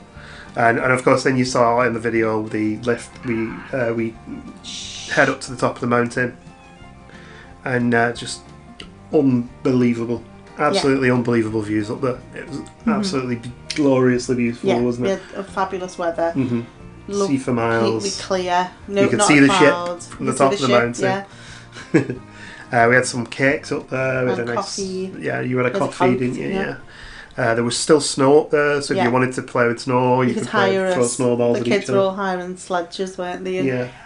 And of course, then you saw in the video the lift. We head up to the top of the mountain, and just unbelievable, absolutely unbelievable views up there. It was absolutely gloriously beautiful, wasn't it? We had fabulous weather. See for miles. Completely clear. You could see the ship from the top of the mountain. Yeah. We had some cakes up there. We had a coffee. Yeah, you had a coffee, didn't you? Yeah. There was still snow up there, so if you wanted to play with snow, you could throw snowballs at each other. The kids were all hiring sledges, weren't they,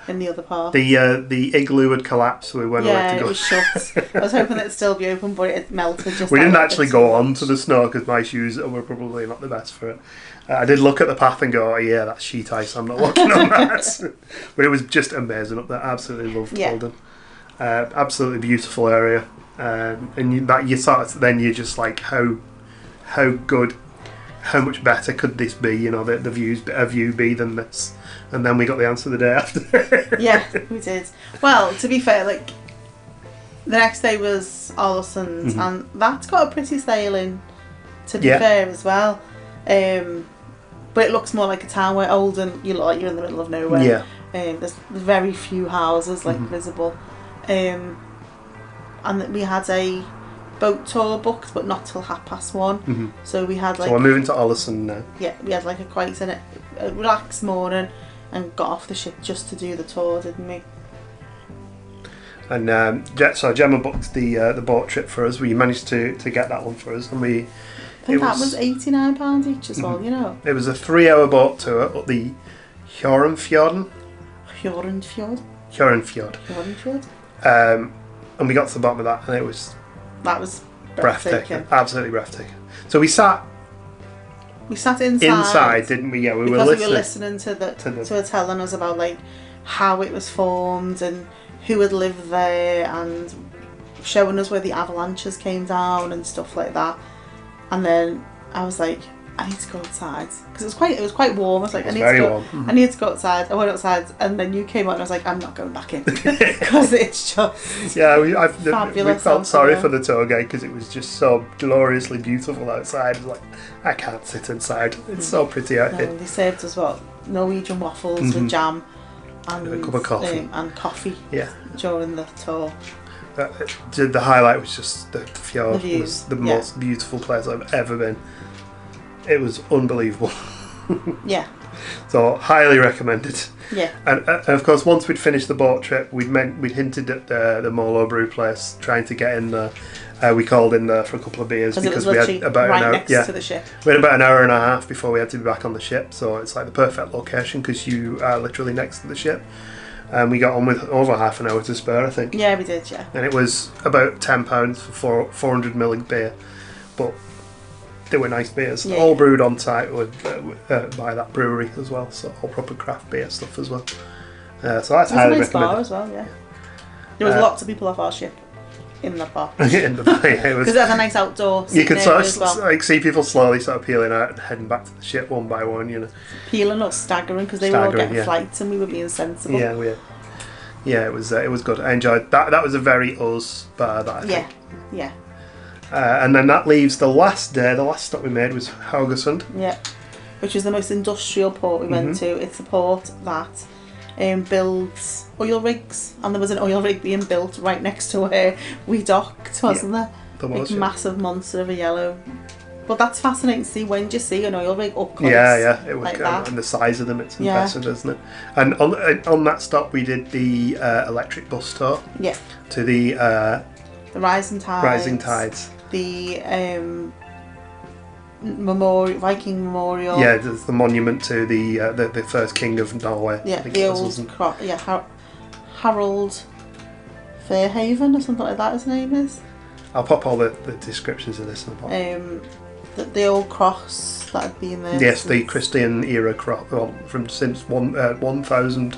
in the other part? The igloo had collapsed, so we weren't allowed to go. Yeah, it was shut. I was hoping it'd still be open, but it melted just We didn't actually go on to the snow because my shoes were probably not the best for it. I did look at the path and go, that's sheet ice, I'm not walking on that. But it was just amazing up there. Absolutely loved Olden. Absolutely beautiful area. And you're just like, how much better could this be? The view be than this? And then we got the answer the day after. Yeah, we did. Well, to be fair, the next day was Alesund, and that's got a pretty sailing, to be fair, as well. But it looks more like a town, where Olden, you look like you're in the middle of nowhere. Yeah. There's very few houses visible. And we had a boat tour booked, but not till 1:30. So we had So we're moving to Alesund now. Yeah, we had quite a relaxed morning and got off the ship just to do the tour, didn't we? And so Gemma booked the boat trip for us. We managed to get that one for us, and I think that was £89 each as well. It was a 3-hour boat tour up the Fjord. And we got to the bottom of that, and that was breathtaking, absolutely breathtaking. So we sat inside, didn't we? Yeah, we were listening to her telling us about how it was formed and who had lived there, and showing us where the avalanches came down and stuff like that. And then I was like, I need to go outside because it was quite warm. I was like, I need to go outside. I went outside, and then you came out, and I was like, I'm not going back in because it's just we felt sorry for the tour guide because it was just so gloriously beautiful outside. It was like, I can't sit inside. It's so pretty out here. They served us Norwegian waffles with jam and a cup of coffee during the tour. The highlight was just the fjord. It was the most beautiful place I've ever been. It was unbelievable. Yeah. So highly recommended. Yeah. And of course, once we'd finished the boat trip, we'd hinted at the Molo Brew place, trying to get in there. We called in there for a couple of beers because we had about an hour. Next to the ship. We had about an hour and a half before we had to be back on the ship. So it's like the perfect location because you are literally next to the ship. And we got on with over half an hour to spare, I think. Yeah, we did. Yeah. And it was about £10 for 400ml beer, but they were nice beers, all brewed on site by that brewery as well, so all proper craft beer stuff as well. So that's highly recommended. Bar as well, yeah. There was lots of people off our ship in the bar. In the bar, yeah, because it has a nice outdoor. You could sort of see people slowly sort of peeling out and heading back to the ship one by one, Peeling or staggering because they were all getting flights and we were being sensible. Yeah, it was good. I enjoyed that. That was a very us bar. That I think. Yeah. And then that leaves the last day. The last stop we made was Haugesund. Yeah. which was the most industrial port we went to. It's a port that builds oil rigs, and there was an oil rig being built right next to where we docked, wasn't there? There was, massive monster of a yellow. But that's fascinating to see. When do you see an oil rig up close? Yeah, it was like that. And the size of them, it's impressive, isn't it? And on that stop, we did the electric bus tour. Yeah. To the Rising Tides. Rising Tides. The Viking memorial. Yeah, there's the monument to the first king of Norway. Yeah, the old Harold Fairhaven or something like that. His name is. I'll pop all the descriptions of this in the bottom. The old cross that had been there. Yes, the Christian era cross, since 1000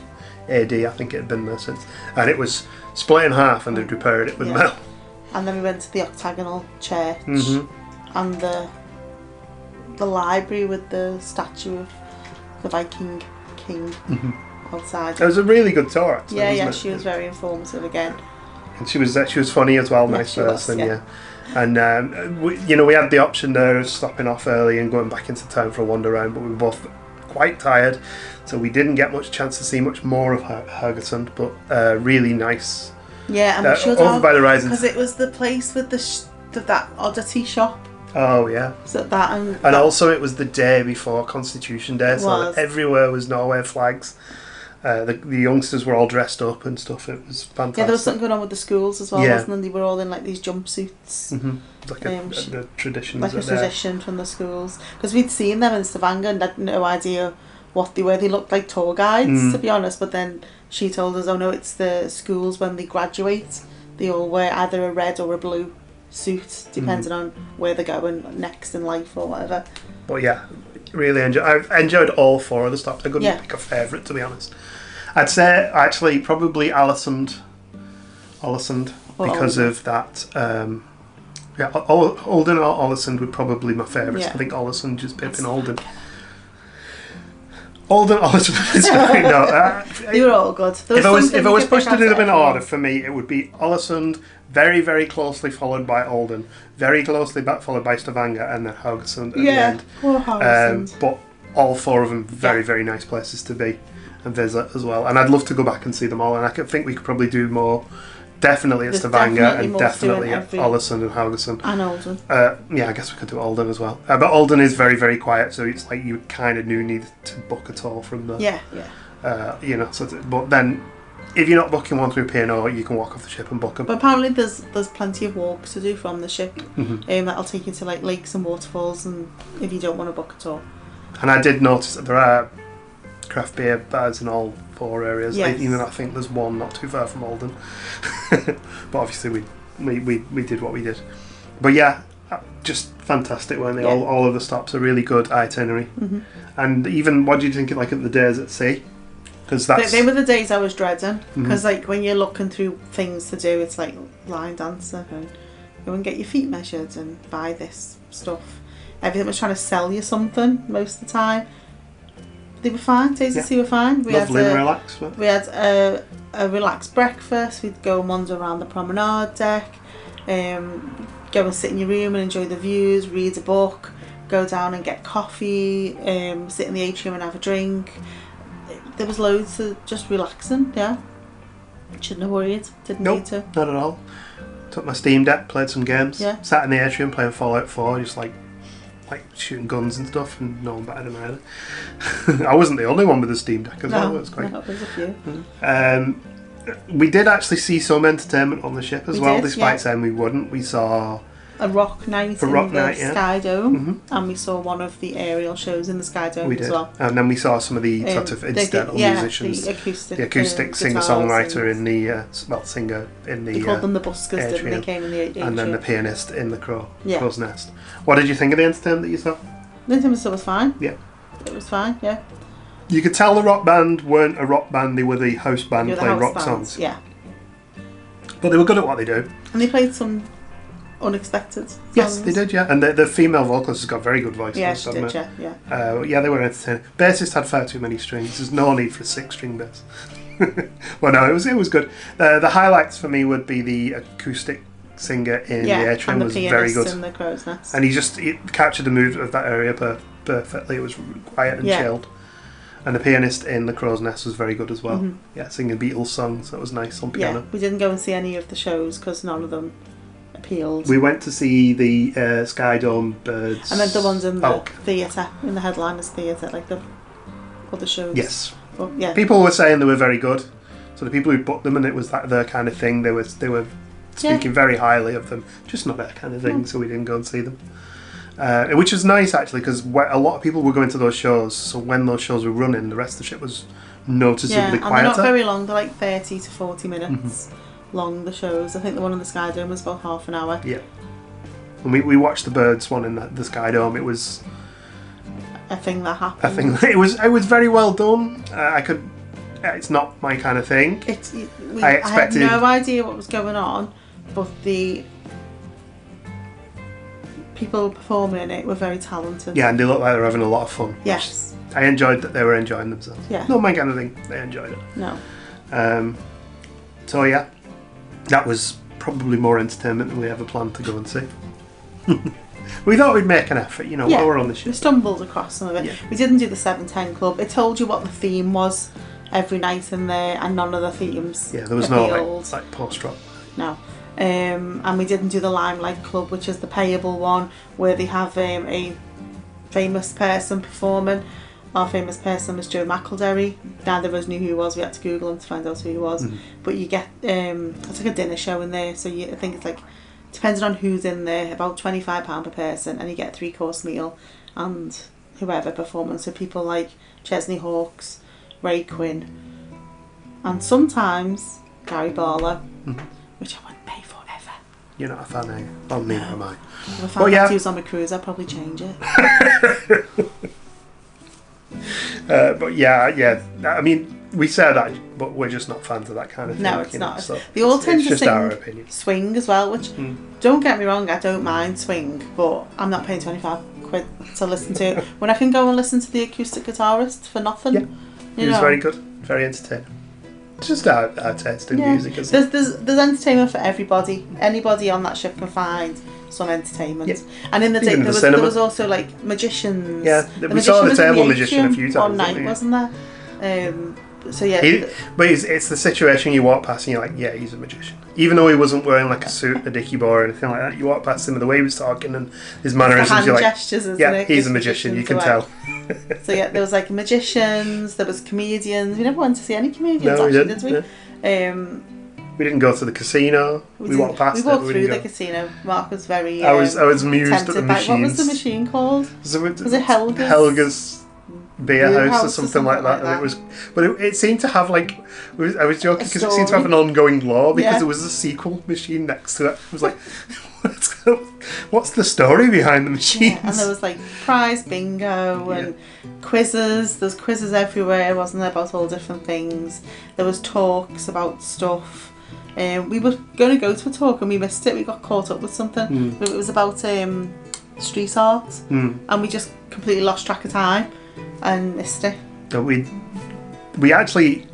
AD, I think it had been there since, and it was split in half, and they'd repaired it with metal. And then we went to the octagonal church and the library with the statue of the Viking king outside. It was a really good tour, actually. Yeah, she was very informative again. And she was funny as well, nice person, yeah. And we had the option there of stopping off early and going back into town for a wander around, but we were both quite tired, so we didn't get much chance to see much more of Haugesund, but really nice. Yeah, and we should over by the Rising, because it was the place with that oddity shop. Oh yeah. So that and also it was the day before Constitution Day, so everywhere was Norway flags. The youngsters were all dressed up and stuff. It was fantastic. Yeah, there was something going on with the schools as well, wasn't there? They were all in like these jumpsuits. Like a tradition. Like a tradition from the schools. Because we'd seen them in Stavanger and had no idea what they were. They looked like tour guides, to be honest. But then she told us, oh no, it's the schools when they graduate. They all wear either a red or a blue suit, depending on where they're going next in life or whatever. But yeah, really I've enjoyed all four of the stops. I couldn't pick a favourite, to be honest. I'd say actually probably Alesund because of that. Olden or Ålesund were probably my favourites. I think Ålesund just pipping Olden. Olden, Ålesund. Sorry, no. They were all good. If I was pushed to do them in order, for me it would be Ålesund, very very closely followed by Olden, very closely followed by Stavanger, and then Haugesund at the end. But all four of them very very nice places to be and visit as well, and I'd love to go back and see them all, and I think we could probably do more, definitely at Stavanger and definitely at Ålesund and Haugesund and Olden. Yeah, I guess we could do Olden as well, but Olden is very very quiet, so it's like you kind of do need to book a tour from the but then if you're not booking one through P&O, you can walk off the ship and book them. But apparently there's plenty of walks to do from the ship, that'll take you to like lakes and waterfalls, and if you don't want to book a tour. And I did notice that there are craft beer bars in all four areas. Even I think there's one not too far from Olden. But obviously we did what we did. But yeah, just fantastic, weren't they? All of the stops are really good itinerary. And even, what do you think of like the days at sea? Because they were the days I was dreading, because like when you're looking through things to do, it's like line dancer and go and get your feet measured and buy this stuff. Everything was trying to sell you something most of the time. They were fine. Days at sea were fine. Lovely and relaxed. We had a relaxed breakfast. We'd go and wander around the promenade deck, go and sit in your room and enjoy the views, read a book, go down and get coffee, sit in the atrium and have a drink. There was loads of just relaxing, Shouldn't have worried, didn't need to. Not at all. Took my Steam Deck, played some games, sat in the atrium playing Fallout 4, just like shooting guns and stuff, and no one better than me either. I wasn't the only one with a Steam Deck as well. It was great. No, there's a few. We did actually see some entertainment on the ship as well, despite saying we wouldn't. We saw a rock night in the Sky Dome, and we saw one of the aerial shows in the Sky Dome as well. And then we saw some of the sort of incidental musicians, the acoustic singer-songwriter in the singer in the. They called them the buskers, didn't they? Came in the atrium. And then the pianist in the crow's nest. What did you think of the entertainment that you saw? The entertainment was fine. Yeah, it was fine. Yeah. You could tell the rock band weren't a rock band; they were the house band playing rock songs. Yeah. But they were good at what they do. And they played some unexpected songs. Yes, they did, and the female vocalist has got very good voice. Yeah, she did, they were entertaining. Bassist had far too many strings. There's no need for a 6-string bass. Well, no, it was good. The highlights for me would be the acoustic singer in the atrium was very good. In the crow's nest. And he captured the mood of that area perfectly. It was quiet and chilled. And the pianist in The Crow's Nest was very good as well. Mm-hmm. Yeah, singing Beatles songs. That was nice on piano. Yeah, we didn't go and see any of the shows because none of them appealed. We went to see the Sky Dome Birds. And then the ones in the theatre, in the headliners theatre, like the other shows. Yes. But, yeah. People were saying they were very good. So the people who booked them and it was their kind of thing, they were speaking very highly of them. Just not their kind of thing, so we didn't go and see them. Which was nice actually, because a lot of people were going to those shows. So when those shows were running, the rest of the shit was noticeably quieter. And they're not very long. They're like 30 to 40 minutes long. The shows. I think the one in the Sky Dome was about half an hour. Yeah. And we watched the Birds one in the Sky Dome. It was a thing that happened. It was very well done. It's not my kind of thing. I had no idea what was going on, but the people performing in it were very talented. Yeah, and they looked like they were having a lot of fun. Yes. I enjoyed that they were enjoying themselves. Yeah. Not my kind of thing. They enjoyed it. No. So yeah, that was probably more entertainment than we ever planned to go and see. We thought we'd make an effort, while we're on the ship. We stumbled across some of it. Yeah. We didn't do the 7-10 Club. It told you what the theme was every night in there, and none of the themes. Yeah, there was no like post-rock. No. And we didn't do the Limelight Club, which is the payable one, where they have a famous person performing. Our famous person was Joe McElderry. Neither of us knew who he was. We had to Google him to find out who he was. But you get it's like a dinner show in there, so I think it's like, depending on who's in there, about £25 per person, and you get a 3-course meal and whoever performing. So people like Chesney Hawkes, Ray Quinn, and sometimes Gary Barlow, which I wouldn't pay for ever. You're not a fan, are you? Well, neither am I. If I found out he was on a cruise, I'd probably change it. But yeah. I mean, we say that, but we're just not fans of that kind of thing. No, it's not. So they all tend to sing swing as well, which, don't get me wrong, I don't mind swing, but I'm not paying £25 to listen to it when I can go and listen to the acoustic guitarist for nothing. Yeah, it was very good, very entertaining. It's just our taste in music, isn't it? There's entertainment for everybody. Anybody on that ship can find some entertainment. Yeah. And in the day, there was also like magicians. Yeah, we saw the table magician a few times. One night, wasn't there? So yeah. But it's the situation you walk past and you're like, yeah, he's a magician. Even though he wasn't wearing like a suit, a dicky boy or anything like that, you walk past him with the way he was talking and his mannerisms, you're like, gestures, isn't yeah, it? he's a magician, you can tell. So yeah, there was like magicians, there was comedians. We never went to see any comedians did we? Yeah. We didn't go to the casino. We walked past it. We walked through the casino. Mark was very I was amused at the machines. What was the machine called? Was it Helga's? Helga's beer house or something like that. And it seemed to have like, I was joking because it seemed to have an ongoing lore because there was a sequel machine next to it. I was like, what's the story behind the machines? Yeah, and there was like prize bingo and quizzes. There's quizzes everywhere, wasn't there, about all different things. There was talks about stuff. We were going to go to a talk and we missed it. We got caught up with something. It was about street art, and we just completely lost track of time and missed it. We actually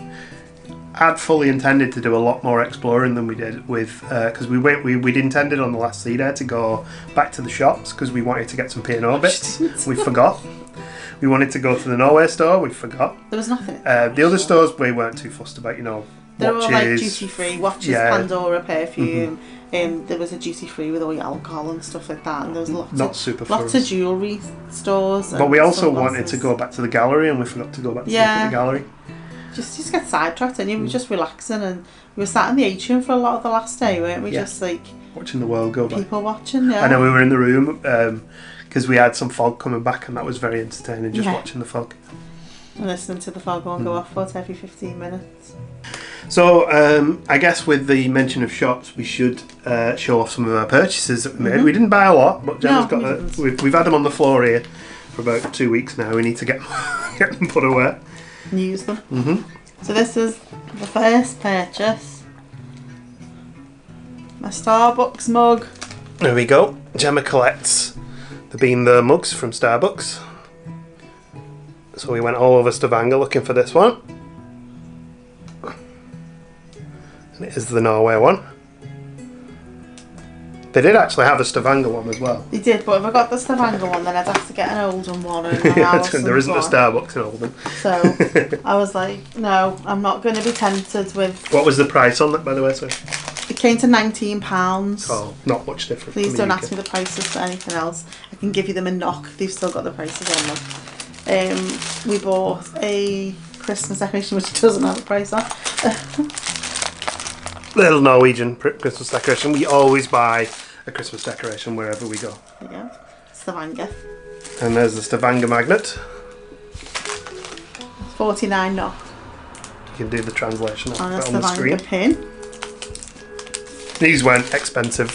had fully intended to do a lot more exploring than we did with because we'd intended on the last sea day to go back to the shops because we wanted to get some P&O bits. We forgot. We wanted to go to the Norway store. We forgot. There was nothing. The other stores we weren't too fussed about. They were all like duty free watches, Pandora perfume. There was a duty free with all your alcohol and stuff like that, and there was lots of jewellery stores. But we also wanted to go back to the gallery, and we forgot to go back to the gallery. Just get sidetracked, and we were just relaxing, and we were sat in the atrium for a lot of the last day, weren't we? Just like watching the world go by. People watching, And then we were in the room because we had some fog coming back, and that was very entertaining. Just watching the fog and listening to the fog one go off every 15 minutes. So I guess with the mention of shops, we should show off some of our purchases that we made. We didn't buy a lot, but Gemma's we've had them on the floor here for about 2 weeks now. We need to get them put away. And use them. So this is the first purchase. My Starbucks mug. There we go. Gemma collects the mugs from Starbucks. So we went all over Stavanger looking for this one. And it is the Norway one. They did actually have a Stavanger one as well. They did, but if I got the Stavanger one, then I'd have to get an Olden one and an Alesund There isn't one. a Starbucks in Olden. So I was like, no, I'm not going to be tempted with... What was the price on that, by the way, sir? It came to £19. Oh, not much different. Please don't ask me the prices for anything else. I can give you them in knock. They've still got the prices on them. We bought a Christmas decoration which doesn't have a price on. Little Norwegian Christmas decoration. We always buy a Christmas decoration wherever we go. There you go. Stavanger. And there's the Stavanger magnet. 49 knock. You can do the translation And a on the Stavanger screen. pin. These weren't expensive.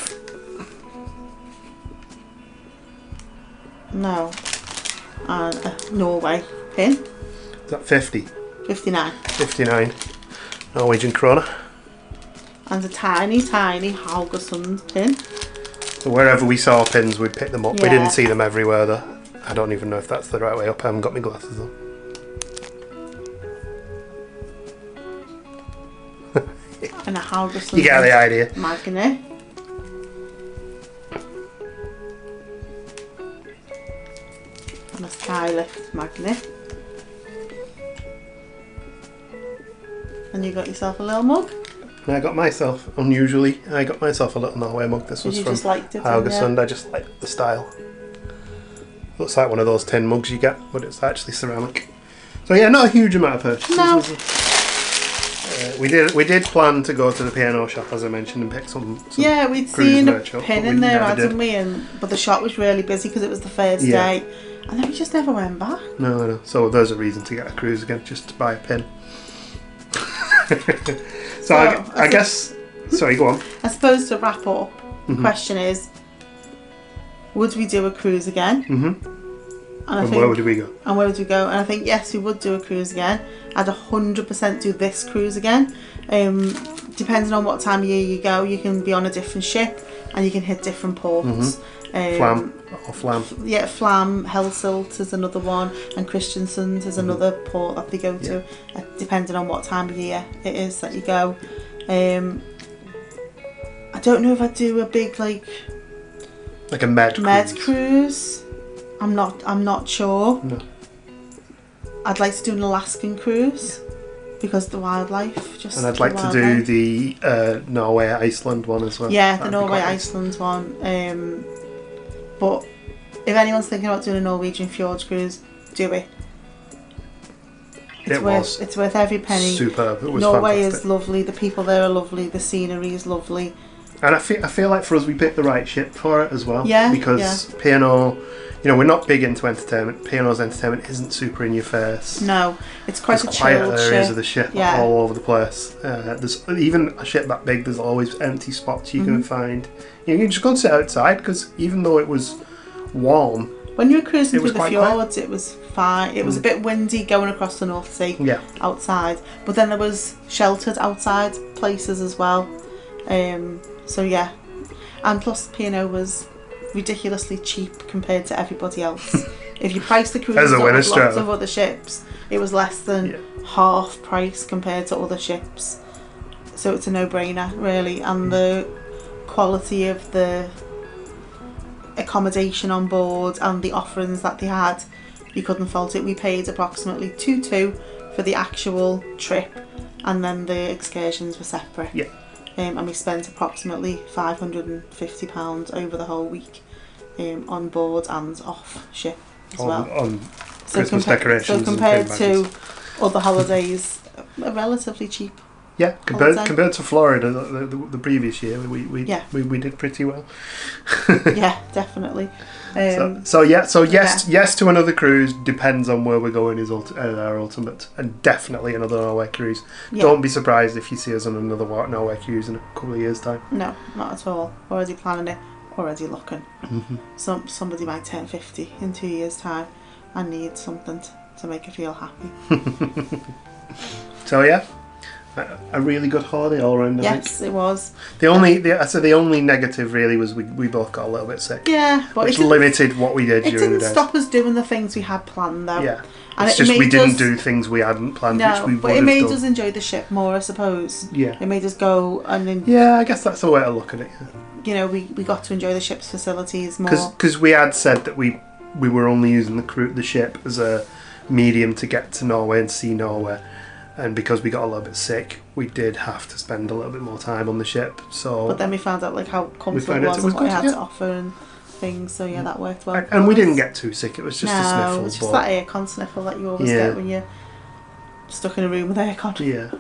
No. And a Norway pin. Is that 50? 59. 59 Norwegian krona. And a tiny Haugesund pin. So wherever we saw pins, we'd pick them up. Yeah. We didn't see them everywhere though. I don't even know if that's the right way up. I haven't got my glasses on. And a Haugesund You get the idea. magnet. And a skylift magnet. And you got yourself a little mug. And I got myself a little Norway mug. This was You from just liked it, Haugesund. I just like the style. Looks like one of those tin mugs you get, but it's actually ceramic. So yeah, not a huge amount of purchases. No. We did plan to go to the P&O shop, as I mentioned, and pick some Yeah, we'd cruise seen a merch up, pin but in we there, never hadn't did. we? But the shop was really busy because it was the first Yeah. day. And then we just never went back. No. So there's a reason to get a cruise again, just to buy a pin. So I guess... Sorry, go on. I suppose to wrap up, the Mm-hmm. question is, would we do a cruise again? Mm-hmm. And Where would we go? And where would we go? And I think, yes, we would do a cruise again. I'd 100% do this cruise again. Depending on what time of year you go, you can be on a different ship and you can hit different ports. Flam. Yeah, Flam, Helsilt is another one, and Christiansand is another port that they go to, depending on what time of year it is that you go. I don't know if I'd do a big like a med cruise. I'm not sure. No. I'd like to do an Alaskan cruise because the wildlife. And I'd like to do the Norway Iceland one as well. Yeah, That'd the be Norway quite nice. Iceland one. But if anyone's thinking about doing a Norwegian Fjords cruise, do it. It's worth every penny. Superb. It was Norway fantastic. is lovely. The people there are lovely. The scenery is lovely. And I feel like for us, we picked the right ship for it as well. Yeah, Because P&O, we're not big into entertainment. P&O's entertainment isn't super in your face. No, it's quite There's a quiet chilled areas ship. of the ship Yeah. all over the place. There's even a ship that big. There's always empty spots you can find. You can just go and sit outside because even though it was warm, When you were cruising It was through the quite quiet. fjords, it was fine. It was a bit windy going across the North Sea outside, but then there was sheltered outside places as well. So yeah, and plus P&O was ridiculously cheap compared to everybody else. If you price the cruises up with lots of other ships, it was less than half price compared to other ships. So it's a no-brainer, really, and the quality of the accommodation on board and the offerings that they had, you couldn't fault it. We paid approximately 2,200 for the actual trip, and then the excursions were separate. Yeah. And we spent approximately £550 over the whole week on board and off ship as well. On Christmas decorations. So compared to other holidays, relatively cheap. Yeah, compared to Florida the previous year, we did pretty well. Yeah, definitely. Yes to another cruise. Depends on where we're going is our ultimate, and definitely another Norway cruise. Yeah. Don't be surprised if you see us on another Norway cruise in a couple of years' time. No, not at all. Already planning it, already looking. Somebody might turn 50 in 2 years' time and need something to make her feel happy. So yeah, a really good holiday all around. I think. Yes, it was. The only negative really was we both got a little bit sick. Yeah, but which limited what we did it during the didn't day. stop us doing the things we had planned though. Yeah. And it's just we didn't do things we hadn't planned, which we would have done. But it made us enjoy the ship more, I suppose. Yeah. It made us go and then... Yeah, I guess that's the way to look at it. Yeah. You know, we got to enjoy the ship's facilities more. Because we had said that we were only using the ship as a medium to get to Norway and see Norway. And because we got a little bit sick, we did have to spend a little bit more time on the ship. So, but then we found out like how comfortable it was and what it had to offer and things. So yeah, that worked well. And we didn't get too sick. It was just a sniffle. No, it's just that aircon sniffle that you always get when you're stuck in a room with aircon. Yeah.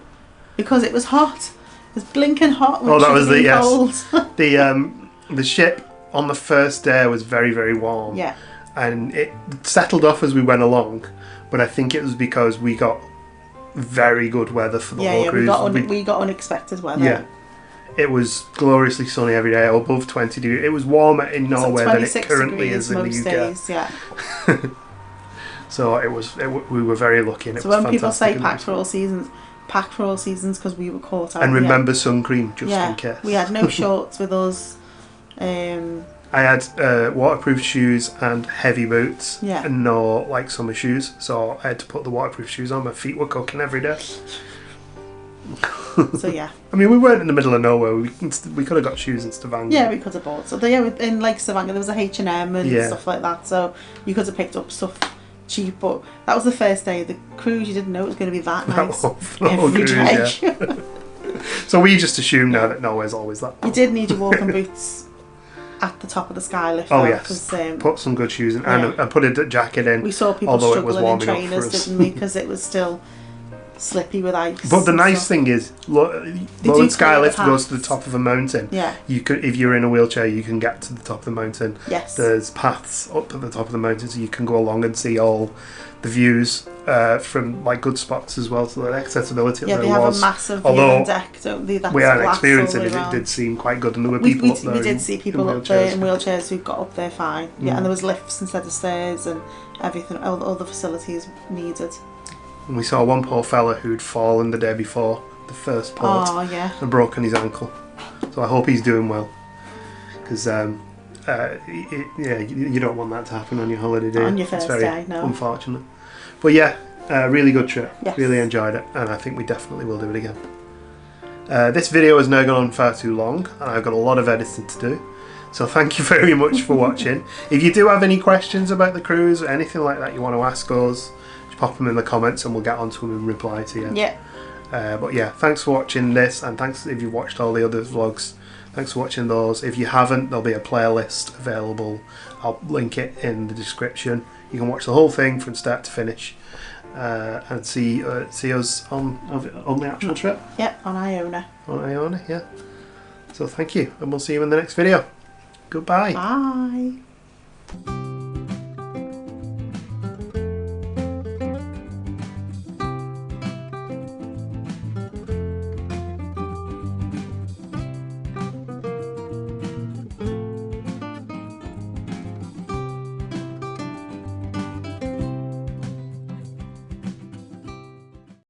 Because it was hot. It was blinking hot. When that was cold. The ship on the first day was very, very warm. Yeah. And it settled off as we went along, but I think it was because we got very good weather for the whole cruise. We got unexpected weather. Yeah. It was gloriously sunny every day, above 20 degrees. It was warmer in Norway than it currently is in the UK. Days, yeah. So we were very lucky. And so when people say packed for all seasons because we were caught out. And remember sun cream just in case. We had no shorts with us. I had waterproof shoes and heavy boots and no like summer shoes, so I had to put the waterproof shoes on. My feet were cooking every day. So yeah. I mean, we weren't in the middle of nowhere. We could have got shoes in Stavanger. Yeah, we could have bought. So in like Stavanger there was a H&M and stuff like that, so you could have picked up stuff cheap. But that was the first day of the cruise. You didn't know it was going to be that nice every day. Yeah. So we just assume now that Norway's always that. You did need your walking boots at the top of the skylift. Oh yes, put some good shoes in and put a jacket in. We saw people struggling in trainers, didn't we? Because it was still slippy with ice. But the nice thing is, Ålesund Skylift goes to the top of a mountain. Yeah. You could, if you're in a wheelchair, you can get to the top of the mountain. Yes. There's paths up to the top of the mountain, so you can go along and see all the views from like good spots as well. So the accessibility. Yeah, they have a massive viewing deck, don't they? That's we had experience in it. It did seem quite good, and there were people up there. We did see people up there in wheelchairs who got up there fine. Yeah, and there was lifts instead of stairs and everything. All the facilities needed. And we saw one poor fella who'd fallen the day before the first port and broken his ankle. So I hope he's doing well, because you don't want that to happen on your holiday, do you? On your first day, no. Unfortunate. But yeah, really good trip. Yes. Really enjoyed it, and I think we definitely will do it again. This video has now gone on far too long, and I've got a lot of editing to do. So thank you very much for watching. If you do have any questions about the cruise or anything like that you want to ask us, pop them in the comments and we'll get onto them and reply to you. Yeah. But yeah, thanks for watching this, and thanks if you've watched all the other vlogs. Thanks for watching those. If you haven't, there'll be a playlist available. I'll link it in the description. You can watch the whole thing from start to finish and see us on the actual trip. Yep, on Iona. On Iona, yeah. So thank you, and we'll see you in the next video. Goodbye. Bye.